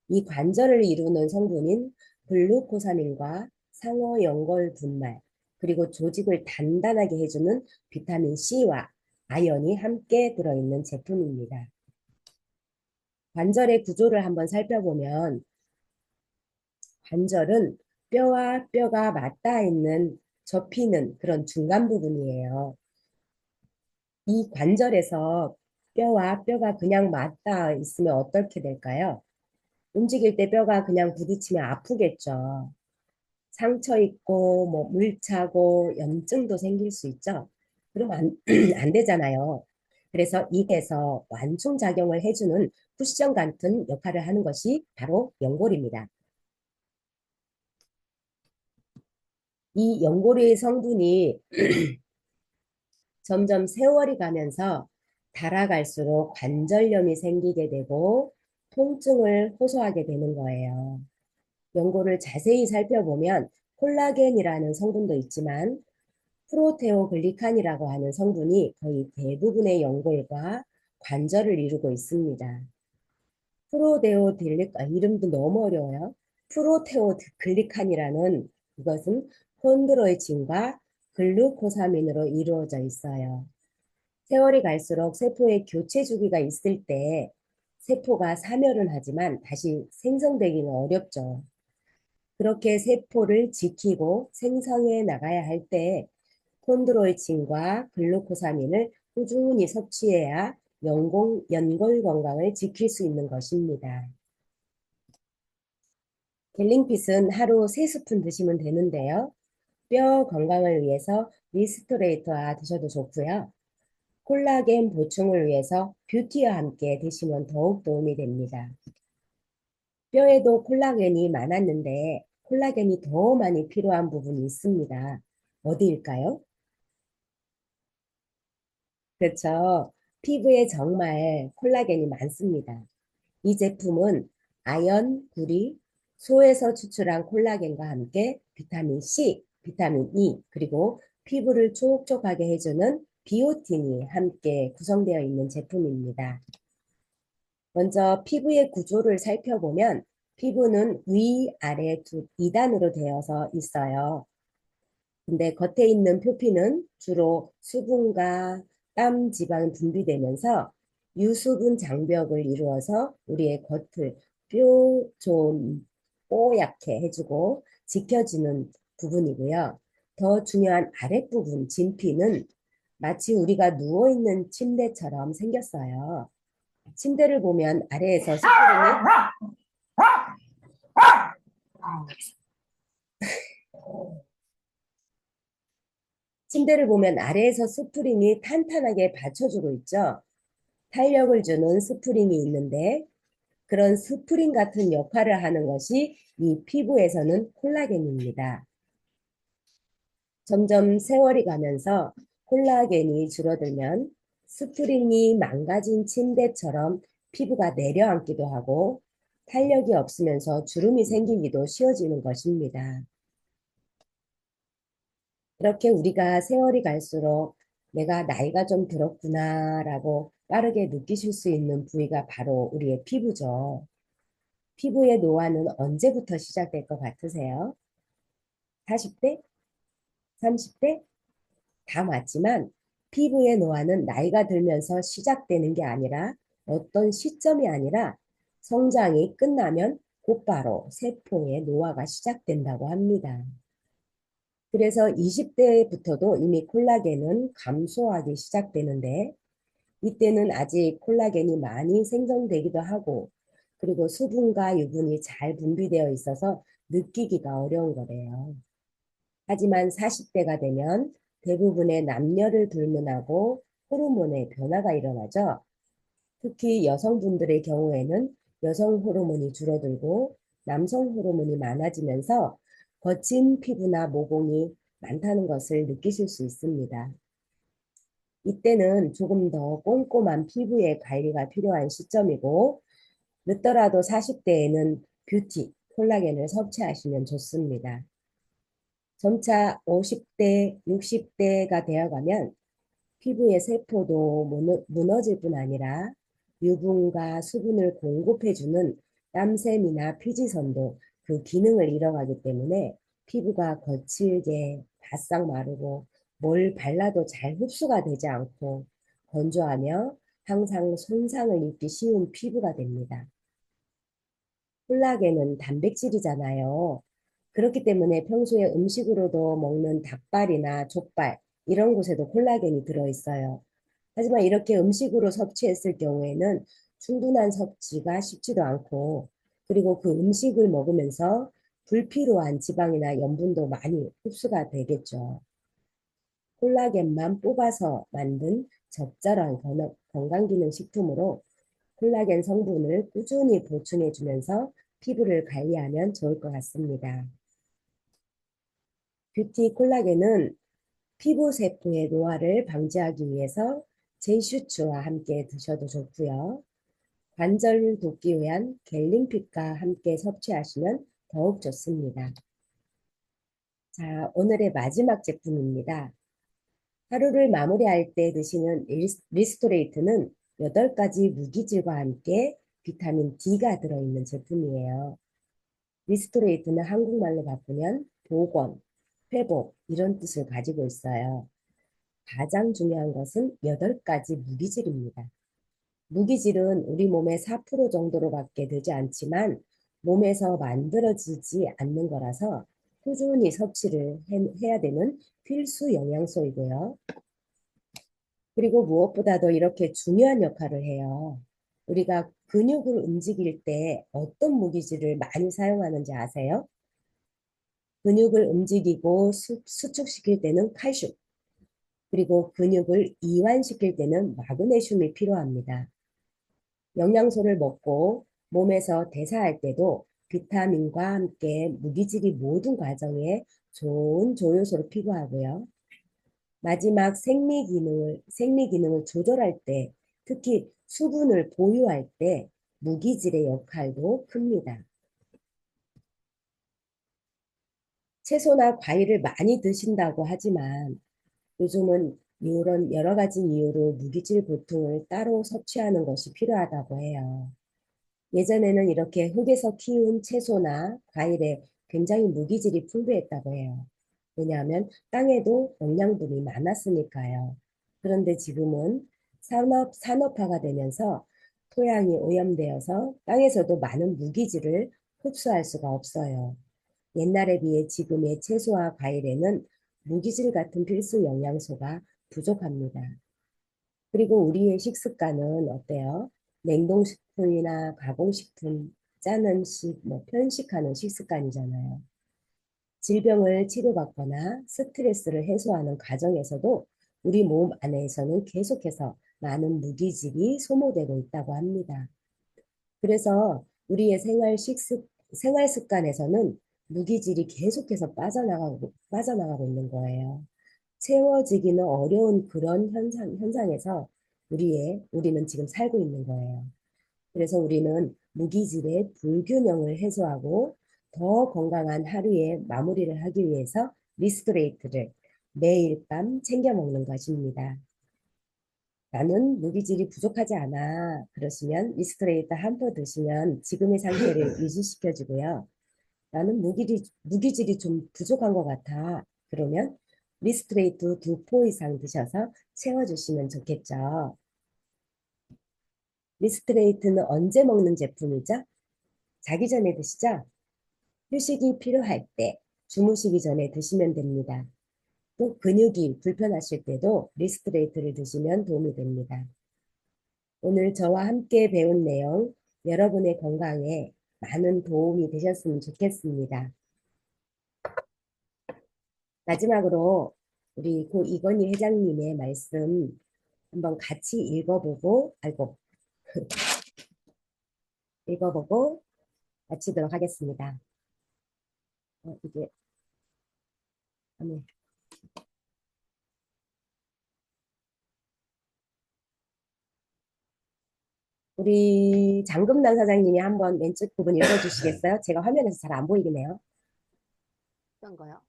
이 관절을 이루는 성분인 글루코사민과 상어 연골 분말, 그리고 조직을 단단하게 해주는 비타민 C와 아연이 함께 들어있는 제품입니다. 관절의 구조를 한번 살펴보면 관절은 뼈와 뼈가 맞닿아 있는 접히는 그런 중간 부분이에요. 이 관절에서 뼈와 뼈가 그냥 맞닿아 있으면 어떻게 될까요? 움직일 때 뼈가 그냥 부딪히면 아프겠죠. 상처 있고 뭐 물차고 염증도 생길 수 있죠. 그럼 안 되잖아요. 그래서 이에서 완충 작용을 해주는 쿠션 같은 역할을 하는 것이 바로 연골입니다. 이 연골의 성분이 점점 세월이 가면서 달아갈수록 관절염이 생기게 되고 통증을 호소하게 되는 거예요. 연골을 자세히 살펴보면 콜라겐이라는 성분도 있지만 프로테오글리칸이라고 하는 성분이 거의 대부분의 연골과 관절을 이루고 있습니다. 이름도 너무 어려워요. 프로테오글리칸이라는 이것은 콘드로이친과 글루코사민으로 이루어져 있어요. 세월이 갈수록 세포의 교체 주기가 있을 때 세포가 사멸은 하지만 다시 생성되기는 어렵죠. 그렇게 세포를 지키고 생성해 나가야 할 때 콘드로이친과 글루코사민을 꾸준히 섭취해야 연골 건강을 지킬 수 있는 것입니다. 갤링핏은 하루 3스푼 드시면 되는데요. 뼈 건강을 위해서 리스토레이터와 드셔도 좋고요. 콜라겐 보충을 위해서 뷰티와 함께 드시면 더욱 도움이 됩니다. 뼈에도 콜라겐이 많았는데 콜라겐이 더 많이 필요한 부분이 있습니다. 어디일까요? 그렇죠. 피부에 정말 콜라겐이 많습니다. 이 제품은 아연, 구리, 소에서 추출한 콜라겐과 함께 비타민 C, 비타민 E, 그리고 피부를 촉촉하게 해주는 비오틴이 함께 구성되어 있는 제품입니다. 먼저 피부의 구조를 살펴보면 피부는 위, 아래 2단으로 되어서 있어요. 근데 겉에 있는 표피는 주로 수분과 땀, 지방이 분비되면서 유수분 장벽을 이루어서 우리의 겉을 좀 뽀얗게 해주고 지켜주는 부분이고요. 더 중요한 아랫부분 진피는 마치 우리가 누워있는 침대처럼 생겼어요. 침대를 보면 아래에서 스프링이 침대를 보면 아래에서 스프링이 탄탄하게 받쳐주고 있죠. 탄력을 주는 스프링이 있는데 그런 스프링 같은 역할을 하는 것이 이 피부에서는 콜라겐입니다. 점점 세월이 가면서 콜라겐이 줄어들면 스프링이 망가진 침대처럼 피부가 내려앉기도 하고 탄력이 없으면서 주름이 생기기도 쉬워지는 것입니다. 이렇게 우리가 세월이 갈수록 내가 나이가 좀 들었구나 라고 빠르게 느끼실 수 있는 부위가 바로 우리의 피부죠. 피부의 노화는 언제부터 시작될 것 같으세요? 40대? 30대? 다 맞지만 피부의 노화는 나이가 들면서 시작되는 게 아니라 어떤 시점이 아니라 성장이 끝나면 곧바로 세포의 노화가 시작된다고 합니다. 그래서 20대부터도 이미 콜라겐은 감소하기 시작되는데 이때는 아직 콜라겐이 많이 생성되기도 하고 그리고 수분과 유분이 잘 분비되어 있어서 느끼기가 어려운 거래요. 하지만 40대가 되면 대부분의 남녀를 불문하고 호르몬의 변화가 일어나죠. 특히 여성분들의 경우에는 여성 호르몬이 줄어들고 남성 호르몬이 많아지면서 거친 피부나 모공이 많다는 것을 느끼실 수 있습니다. 이때는 조금 더 꼼꼼한 피부의 관리가 필요한 시점이고 늦더라도 40대에는 뷰티, 콜라겐을 섭취하시면 좋습니다. 점차 50대, 60대가 되어가면 피부의 세포도 무너질 뿐 아니라 유분과 수분을 공급해주는 땀샘이나 피지선도 그 기능을 잃어가기 때문에 피부가 거칠게 바싹 마르고 뭘 발라도 잘 흡수가 되지 않고 건조하며 항상 손상을 입기 쉬운 피부가 됩니다. 콜라겐은 단백질이잖아요. 그렇기 때문에 평소에 음식으로도 먹는 닭발이나 족발 이런 곳에도 콜라겐이 들어있어요. 하지만 이렇게 음식으로 섭취했을 경우에는 충분한 섭취가 쉽지도 않고 그리고 그 음식을 먹으면서 불필요한 지방이나 염분도 많이 흡수가 되겠죠. 콜라겐만 뽑아서 만든 적절한 건강기능식품으로 콜라겐 성분을 꾸준히 보충해주면서 피부를 관리하면 좋을 것 같습니다. 뷰티 콜라겐은 피부 세포의 노화를 방지하기 위해서 제슈츠와 함께 드셔도 좋고요. 관절 돋기 위한 갤림핏과 함께 섭취하시면 더욱 좋습니다. 자, 오늘의 마지막 제품입니다. 하루를 마무리할 때 드시는 리스토레이트는 8가지 무기질과 함께 비타민 D가 들어있는 제품이에요. 리스토레이트는 한국말로 바꾸면 복원, 회복 이런 뜻을 가지고 있어요. 가장 중요한 것은 8가지 무기질입니다. 무기질은 우리 몸의 4% 정도로밖에 되지 않지만 몸에서 만들어지지 않는 거라서 꾸준히 섭취를 해야 되는 필수 영양소이고요. 그리고 무엇보다도 이렇게 중요한 역할을 해요. 우리가 근육을 움직일 때 어떤 무기질을 많이 사용하는지 아세요? 근육을 움직이고 수축시킬 때는 칼슘, 그리고 근육을 이완시킬 때는 마그네슘이 필요합니다. 영양소를 먹고 몸에서 대사할 때도 비타민과 함께 무기질이 모든 과정에 좋은 조효소로 필요하고요. 마지막 생리기능을 조절할 때, 특히 수분을 보유할 때 무기질의 역할도 큽니다. 채소나 과일을 많이 드신다고 하지만 요즘은 이런 여러 가지 이유로 무기질 보충을 따로 섭취하는 것이 필요하다고 해요. 예전에는 이렇게 흙에서 키운 채소나 과일에 굉장히 무기질이 풍부했다고 해요. 왜냐하면 땅에도 영양분이 많았으니까요. 그런데 지금은 산업화가 되면서 토양이 오염되어서 땅에서도 많은 무기질을 흡수할 수가 없어요. 옛날에 비해 지금의 채소와 과일에는 무기질 같은 필수 영양소가 부족합니다. 그리고 우리의 식습관은 어때요? 냉동식품이나 가공식품, 짜는 식, 뭐 편식하는 식습관이잖아요. 질병을 치료받거나 스트레스를 해소하는 과정에서도 우리 몸 안에서는 계속해서 많은 무기질이 소모되고 있다고 합니다. 그래서 우리의 생활 습관에서는 무기질이 계속해서 빠져나가고 있는 거예요. 채워지기는 어려운 그런 현상에서 우리는 지금 살고 있는 거예요. 그래서 우리는 무기질의 불균형을 해소하고 더 건강한 하루의 마무리를 하기 위해서 리스토레이트를 매일 밤 챙겨 먹는 것입니다. 나는 무기질이 부족하지 않아. 그러시면 리스토레이트 한 포 드시면 지금의 상태를 유지시켜 주고요. 나는 무기질이 좀 부족한 것 같아. 그러면 리스트레이트 두 포 이상 드셔서 채워주시면 좋겠죠. 리스트레이트는 언제 먹는 제품이죠? 자기 전에 드시죠? 휴식이 필요할 때, 주무시기 전에 드시면 됩니다. 또 근육이 불편하실 때도 리스트레이트를 드시면 도움이 됩니다. 오늘 저와 함께 배운 내용, 여러분의 건강에 많은 도움이 되셨으면 좋겠습니다. 마지막으로 우리 고 이건희 회장님의 말씀 한번 같이 읽어보고 마치도록 하겠습니다. 이게 네. 우리 장금란 사장님이 한번 왼쪽 부분 읽어주시겠어요? 제가 화면에서 잘 안 보이네요. 어떤 거요?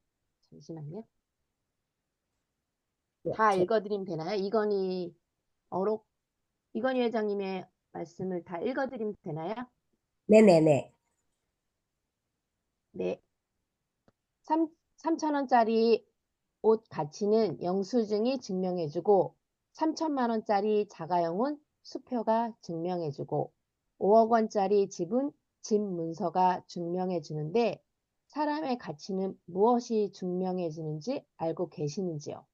잠시만요. 네, 다 읽어드리면 되나요? 어록, 이건희 회장님의 말씀을 다 읽어드리면 되나요? 네네네. 네. 3천 원짜리 옷 가치는 영수증이 증명해주고 3천만 원짜리 자가용은 수표가 증명해주고 5억 원짜리 집은 집 문서가 증명해주는데 사람의 가치는 무엇이 증명해주는지 알고 계시는지요?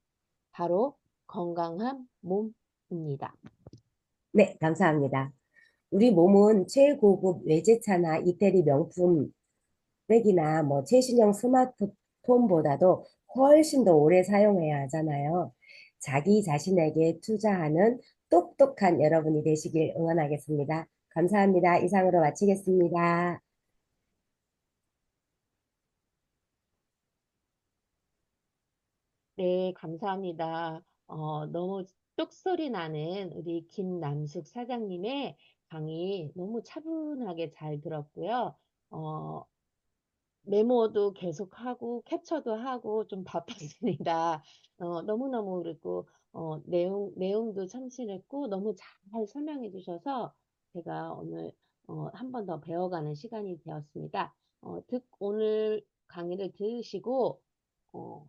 바로 건강한 몸입니다. 네, 감사합니다. 우리 몸은 최고급 외제차나 이태리 명품 백이나 뭐 최신형 스마트폰보다도 훨씬 더 오래 사용해야 하잖아요. 자기 자신에게 투자하는 똑똑한 여러분이 되시길 응원하겠습니다. 감사합니다. 이상으로 마치겠습니다. 네, 감사합니다. 너무 뚝소리 나는 우리 김남숙 사장님의 강의 너무 차분하게 잘 들었고요. 어, 메모도 계속하고 캡처도 하고 좀 바빴습니다. 너무너무 그리고 내용도 참신했고 너무 잘 설명해 주셔서 제가 오늘 한 번 더 배워가는 시간이 되었습니다. 오늘 강의를 들으시고 어,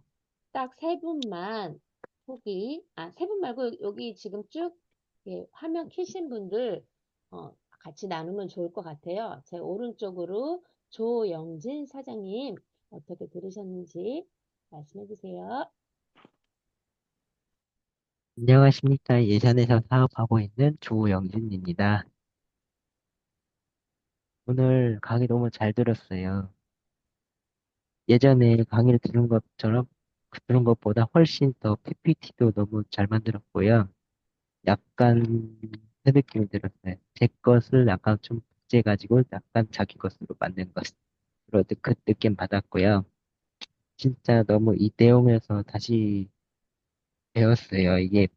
딱 세 분만 세 분 말고 여기 지금 쭉 화면 켜신 분들 같이 나누면 좋을 것 같아요. 제 오른쪽으로 조영진 사장님 어떻게 들으셨는지 말씀해 주세요. 안녕하십니까. 예산에서 사업하고 있는 조영진입니다. 오늘 강의 너무 잘 들었어요. 예전에 강의를 들은 것보다 훨씬 더 PPT도 너무 잘 만들었고요. 약간 그 느낌이 들었어요. 제 것을 약간 좀 복제해가지고 약간 자기 것으로 만든 것으로 그 느낌 받았고요. 진짜 너무 이 내용에서 다시 배웠어요. 이게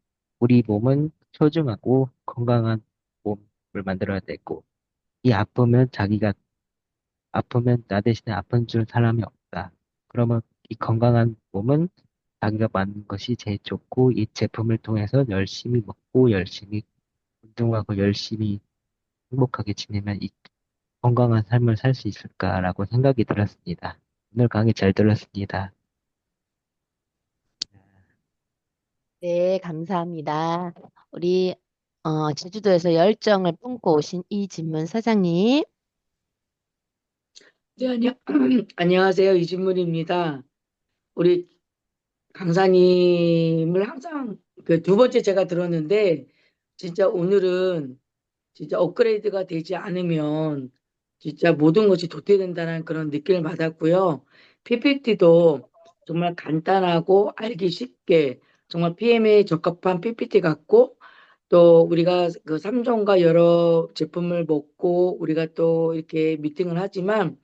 우리 몸은 소중하고 건강한 몸을 만들어야 되고, 아프면 나 대신에 아픈 줄 사람이 없다. 그러면 이 건강한 몸은 자기가 만든 것이 제일 좋고, 이 제품을 통해서 열심히 먹고, 열심히 운동하고, 열심히 행복하게 지내면 이 건강한 삶을 살 수 있을까라고 생각이 들었습니다. 오늘 강의 잘 들었습니다. 네, 감사합니다. 우리 제주도에서 열정을 뿜고 오신 이진문 사장님. 네, 안녕하세요. 이진물입니다. 우리 강사님을 항상 그 두 번째 제가 들었는데, 진짜 오늘은 진짜 업그레이드가 되지 않으면 진짜 모든 것이 도태된다는 그런 느낌을 받았고요. PPT도 정말 간단하고 알기 쉽게 정말 PM에 적합한 PPT 같고, 또 우리가 그 3종과 여러 제품을 먹고 우리가 또 이렇게 미팅을 하지만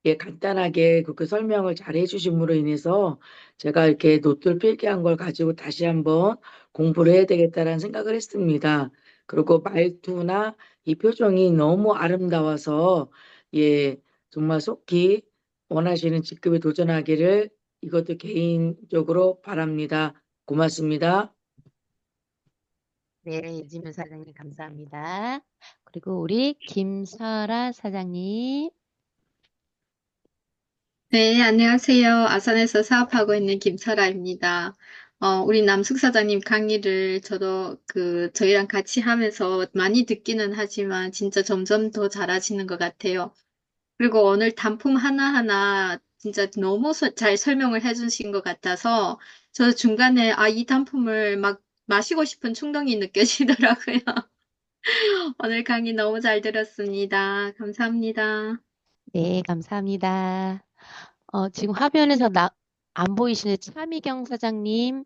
예, 간단하게 그 설명을 잘 해주심으로 인해서 제가 이렇게 노트를 필기한 걸 가지고 다시 한번 공부를 해야 되겠다라는 생각을 했습니다. 그리고 말투나 이 표정이 너무 아름다워서 예, 정말 속히 원하시는 직급에 도전하기를 이것도 개인적으로 바랍니다. 고맙습니다. 네, 유지문 사장님 감사합니다. 그리고 우리 김설아 사장님. 네, 안녕하세요. 아산에서 사업하고 있는 김설아입니다. 우리 남숙 사장님 강의를 저도 저희랑 같이 하면서 많이 듣기는 하지만 진짜 점점 더 잘하시는 것 같아요. 그리고 오늘 단품 하나하나 진짜 너무 잘 설명을 해주신 것 같아서 저 중간에 이 단품을 막 마시고 싶은 충동이 느껴지더라고요. 오늘 강의 너무 잘 들었습니다. 감사합니다. 네, 감사합니다. 지금 화면에서 안 보이시는 차미경 사장님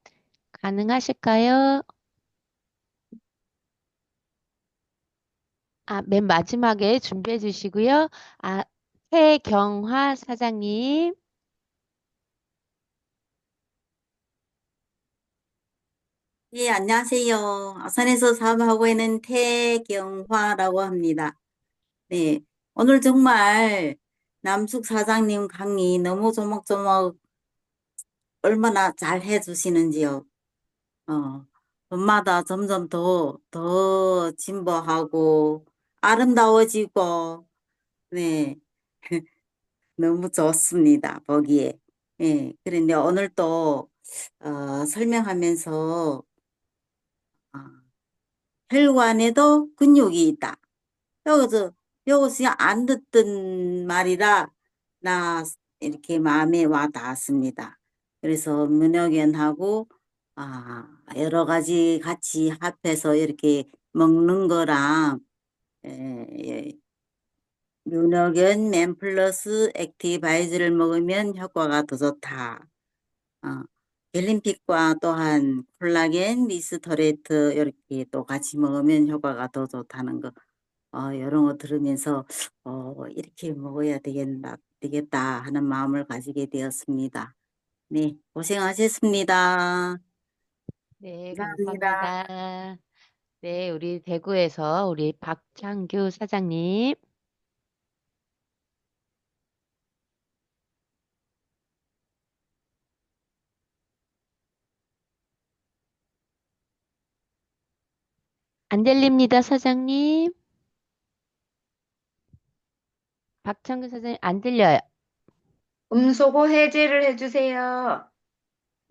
가능하실까요? 맨 마지막에 준비해 주시고요. 태경화 사장님. 예, 안녕하세요. 아산에서 사업하고 있는 태경화라고 합니다. 네, 오늘 정말 남숙 사장님 강의 너무 조목조목 얼마나 잘 해주시는지요. 어, 밤마다 점점 더 진보하고 아름다워지고, 네, 너무 좋습니다. 보기에. 예, 그런데 오늘 또, 설명하면서, 어, 혈관에도 근육이 있다. 여기서 안 듣던 말이라 나 이렇게 마음에 와 닿았습니다. 그래서 문혁연하고 여러 가지 같이 합해서 이렇게 먹는 거랑 에, 문혁연 맨 플러스 액티바이즈를 먹으면 효과가 더 좋다. 어, 갤림픽과 또한 콜라겐, 리스토레이트 이렇게 또 같이 먹으면 효과가 더 좋다는 거 이런 거 들으면서 이렇게 먹어야 되겠다 하는 마음을 가지게 되었습니다. 네, 고생하셨습니다. 네, 감사합니다. 감사합니다. 네, 우리 대구에서 우리 박창규 사장님. 안 들립니다, 사장님. 박창규 사장님 안 들려요. 음소거 해제를 해주세요.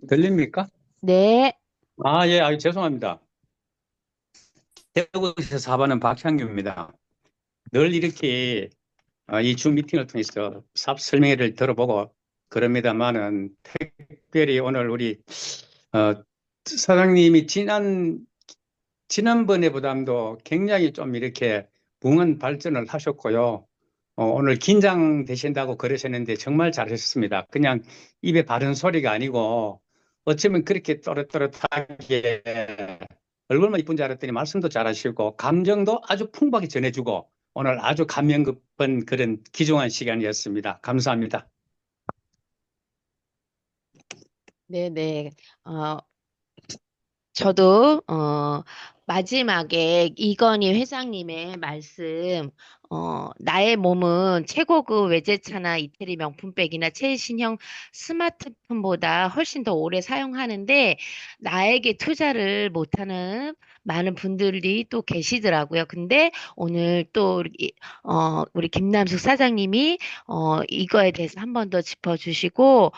들립니까? 네, 예, 죄송합니다. 대구에서 사반은 박향규입니다. 늘 이렇게 이 줌 미팅을 통해서 사업 설명회를 들어보고 그럽니다만은 특별히 오늘 우리 사장님이 지난번에보다도 굉장히 좀 이렇게 붕은 발전을 하셨고요. 오늘 긴장되신다고 그러셨는데 정말 잘하셨습니다. 그냥 입에 바른 소리가 아니고 어쩌면 그렇게 또렷또렷하게 얼굴만 이쁜 줄 알았더니 말씀도 잘하시고 감정도 아주 풍부하게 전해주고 오늘 아주 감명 깊은 그런 귀중한 시간이었습니다. 감사합니다. 네네. 저도, 마지막에 이건희 회장님의 말씀, 나의 몸은 최고급 외제차나 이태리 명품백이나 최신형 스마트폰보다 훨씬 더 오래 사용하는데, 나에게 투자를 못하는 많은 분들이 또 계시더라고요. 근데 오늘 또 우리 김남숙 사장님이, 이거에 대해서 한 번 더 짚어주시고,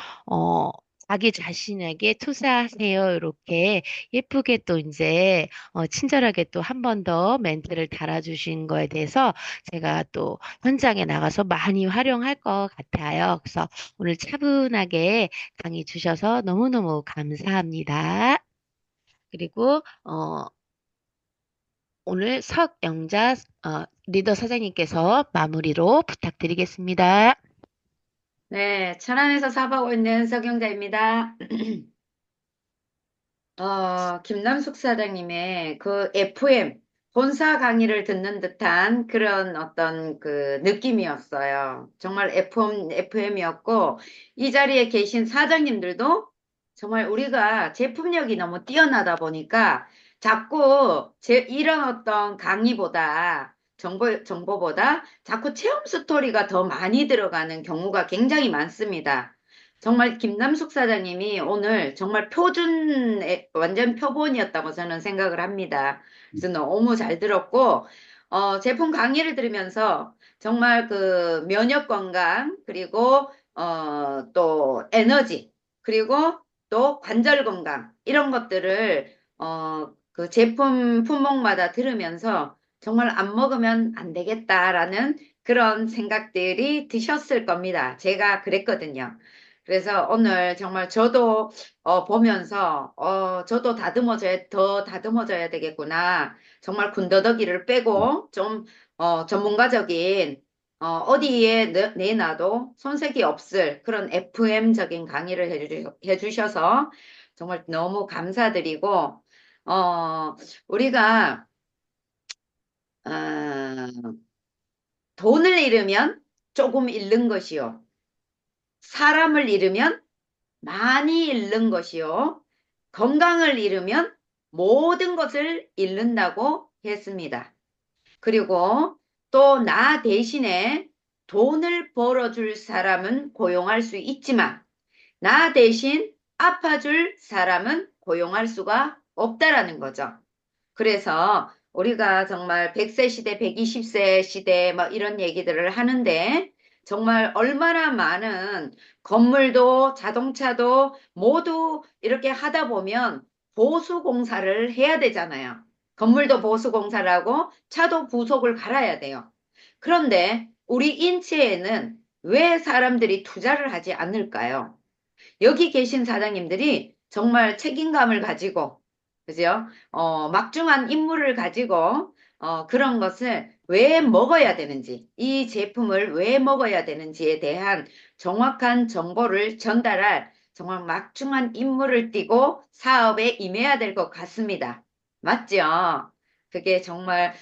자기 자신에게 투자하세요. 이렇게 예쁘게 또 이제 친절하게 또 한 번 더 멘트를 달아주신 거에 대해서 제가 또 현장에 나가서 많이 활용할 것 같아요. 그래서 오늘 차분하게 강의 주셔서 너무너무 감사합니다. 그리고 오늘 석영자 리더 사장님께서 마무리로 부탁드리겠습니다. 네, 천안에서 사업하고 있는 석영자입니다. 김남숙 사장님의 그 FM 본사 강의를 듣는 듯한 그런 어떤 그 느낌이었어요. 정말 FM이었고, 이 자리에 계신 사장님들도 정말 우리가 제품력이 너무 뛰어나다 보니까 자꾸 이런 어떤 강의보다 정보보다 자꾸 체험 스토리가 더 많이 들어가는 경우가 굉장히 많습니다. 정말 김남숙 사장님이 오늘 정말 완전 표본이었다고 저는 생각을 합니다. 그래서 너무 잘 들었고, 제품 강의를 들으면서 정말 그 면역 건강, 그리고, 또 에너지, 그리고 또 관절 건강, 이런 것들을, 그 제품 품목마다 들으면서 정말 안 먹으면 안 되겠다라는 그런 생각들이 드셨을 겁니다. 제가 그랬거든요. 그래서 오늘 정말 저도 보면서 저도 더 다듬어져야 되겠구나. 정말 군더더기를 빼고 좀 전문가적인 어디에 내놔도 손색이 없을 그런 FM적인 강의를 해주셔서 정말 너무 감사드리고 우리가 돈을 잃으면 조금 잃는 것이요. 사람을 잃으면 많이 잃는 것이요. 건강을 잃으면 모든 것을 잃는다고 했습니다. 그리고 또 나 대신에 돈을 벌어줄 사람은 고용할 수 있지만 나 대신 아파줄 사람은 고용할 수가 없다라는 거죠. 그래서 우리가 정말 100세 시대, 120세 시대 뭐 이런 얘기들을 하는데 정말 얼마나 많은 건물도 자동차도 모두 이렇게 하다 보면 보수 공사를 해야 되잖아요. 건물도 보수 공사를 하고 차도 부속을 갈아야 돼요. 그런데 우리 인체에는 왜 사람들이 투자를 하지 않을까요? 여기 계신 사장님들이 정말 책임감을 가지고, 그죠? 막중한 임무를 가지고, 그런 것을 왜 먹어야 되는지, 이 제품을 왜 먹어야 되는지에 대한 정확한 정보를 전달할 정말 막중한 임무를 띠고 사업에 임해야 될 것 같습니다. 맞죠? 그게 정말,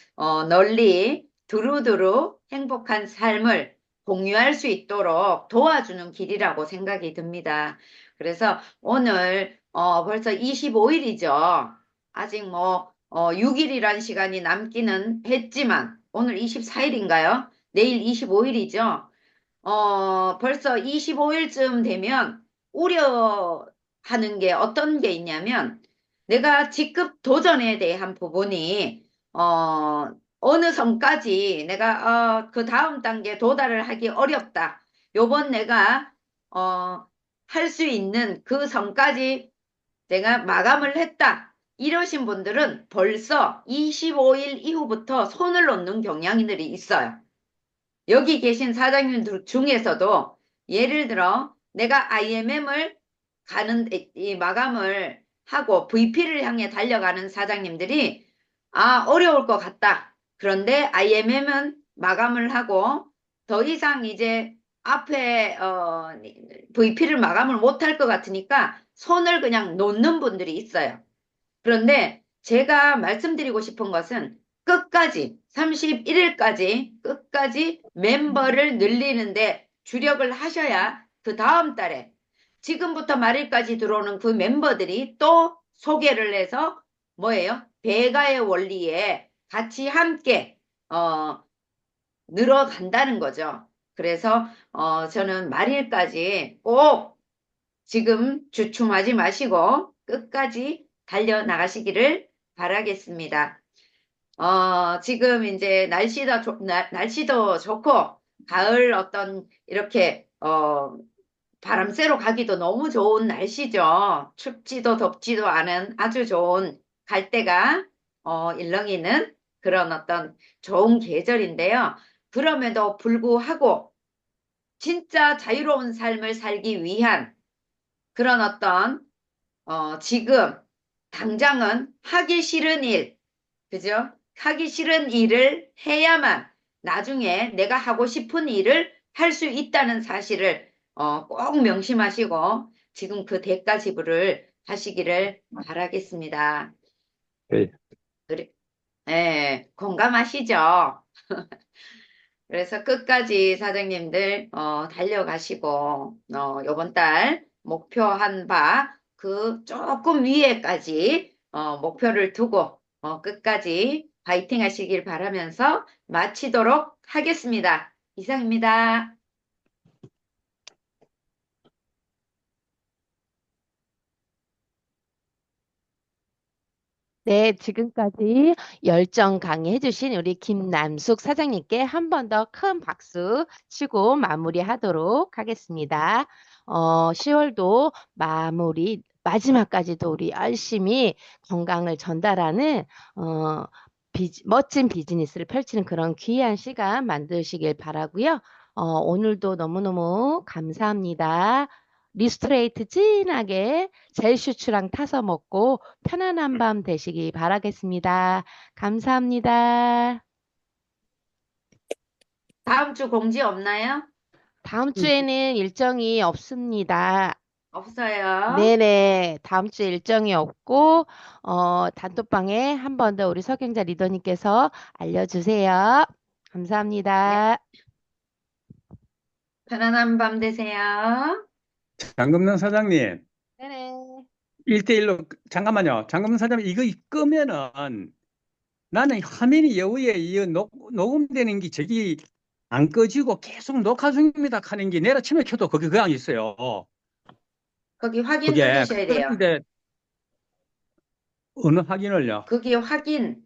널리 두루두루 행복한 삶을 공유할 수 있도록 도와주는 길이라고 생각이 듭니다. 그래서 오늘 벌써 25일이죠. 아직 뭐 6일이란 시간이 남기는 했지만 오늘 24일인가요? 내일 25일이죠. 벌써 25일쯤 되면 우려하는 게 어떤 게 있냐면 내가 직급 도전에 대한 부분이 어느 선까지 내가 그 다음 단계 도달을 하기 어렵다. 요번 내가 할 수 있는 그 선까지 내가 마감을 했다. 이러신 분들은 벌써 25일 이후부터 손을 놓는 경향들이 있어요. 여기 계신 사장님들 중에서도 예를 들어 내가 IMM을 이 마감을 하고 VP를 향해 달려가는 사장님들이 어려울 것 같다. 그런데 IMM은 마감을 하고 더 이상 이제 앞에 VP를 마감을 못할 것 같으니까 손을 그냥 놓는 분들이 있어요. 그런데 제가 말씀드리고 싶은 것은 끝까지 31일까지 끝까지 멤버를 늘리는데 주력을 하셔야 그 다음 달에 지금부터 말일까지 들어오는 그 멤버들이 또 소개를 해서 뭐예요? 배가의 원리에 같이 함께 늘어간다는 거죠. 그래서 저는 말일까지 꼭 지금 주춤하지 마시고 끝까지 달려나가시기를 바라겠습니다. 지금 이제 날씨도 좋고, 가을 어떤 이렇게, 바람 쐬러 가기도 너무 좋은 날씨죠. 춥지도 덥지도 않은 아주 좋은 갈 때가 일렁이는 그런 어떤 좋은 계절인데요. 그럼에도 불구하고 진짜 자유로운 삶을 살기 위한 그런 어떤 지금 당장은 하기 싫은 일, 그죠? 하기 싫은 일을 해야만 나중에 내가 하고 싶은 일을 할 수 있다는 사실을 꼭 명심하시고 지금 그 대가 지불을 하시기를 바라겠습니다. 네. 그래, 예, 공감하시죠? 그래서 끝까지 사장님들 달려가시고 요번 달 목표한 바 그 조금 위에까지 목표를 두고 끝까지 파이팅 하시길 바라면서 마치도록 하겠습니다. 이상입니다. 네, 지금까지 열정 강의해주신 우리 김남숙 사장님께 한 번 더 큰 박수 치고 마무리하도록 하겠습니다. 10월도 마무리, 마지막까지도 우리 열심히 건강을 전달하는, 멋진 비즈니스를 펼치는 그런 귀한 시간 만드시길 바라고요. 오늘도 너무너무 감사합니다. 리스트레이트 진하게 젤슈추랑 타서 먹고 편안한 밤 되시기 바라겠습니다. 감사합니다. 다음 주 공지 없나요? 다음 주에는 일정이 없습니다. 없어요. 네네. 다음 주에 일정이 없고, 단톡방에 한 번 더 우리 석영자 리더님께서 알려주세요. 감사합니다. 편안한 밤 되세요. 장금능 사장님, 네네. 1대1로, 잠깐만요. 장금능 사장님, 이거 끄면은 나는 화면이 여기에 녹음되는 게 저기 안 꺼지고 계속 녹화 중입니다 하는 게 내려치면 켜도 거기 그냥 있어요. 거기 확인 그게. 누르셔야 돼요. 그런데 어느 확인을요? 거기 확인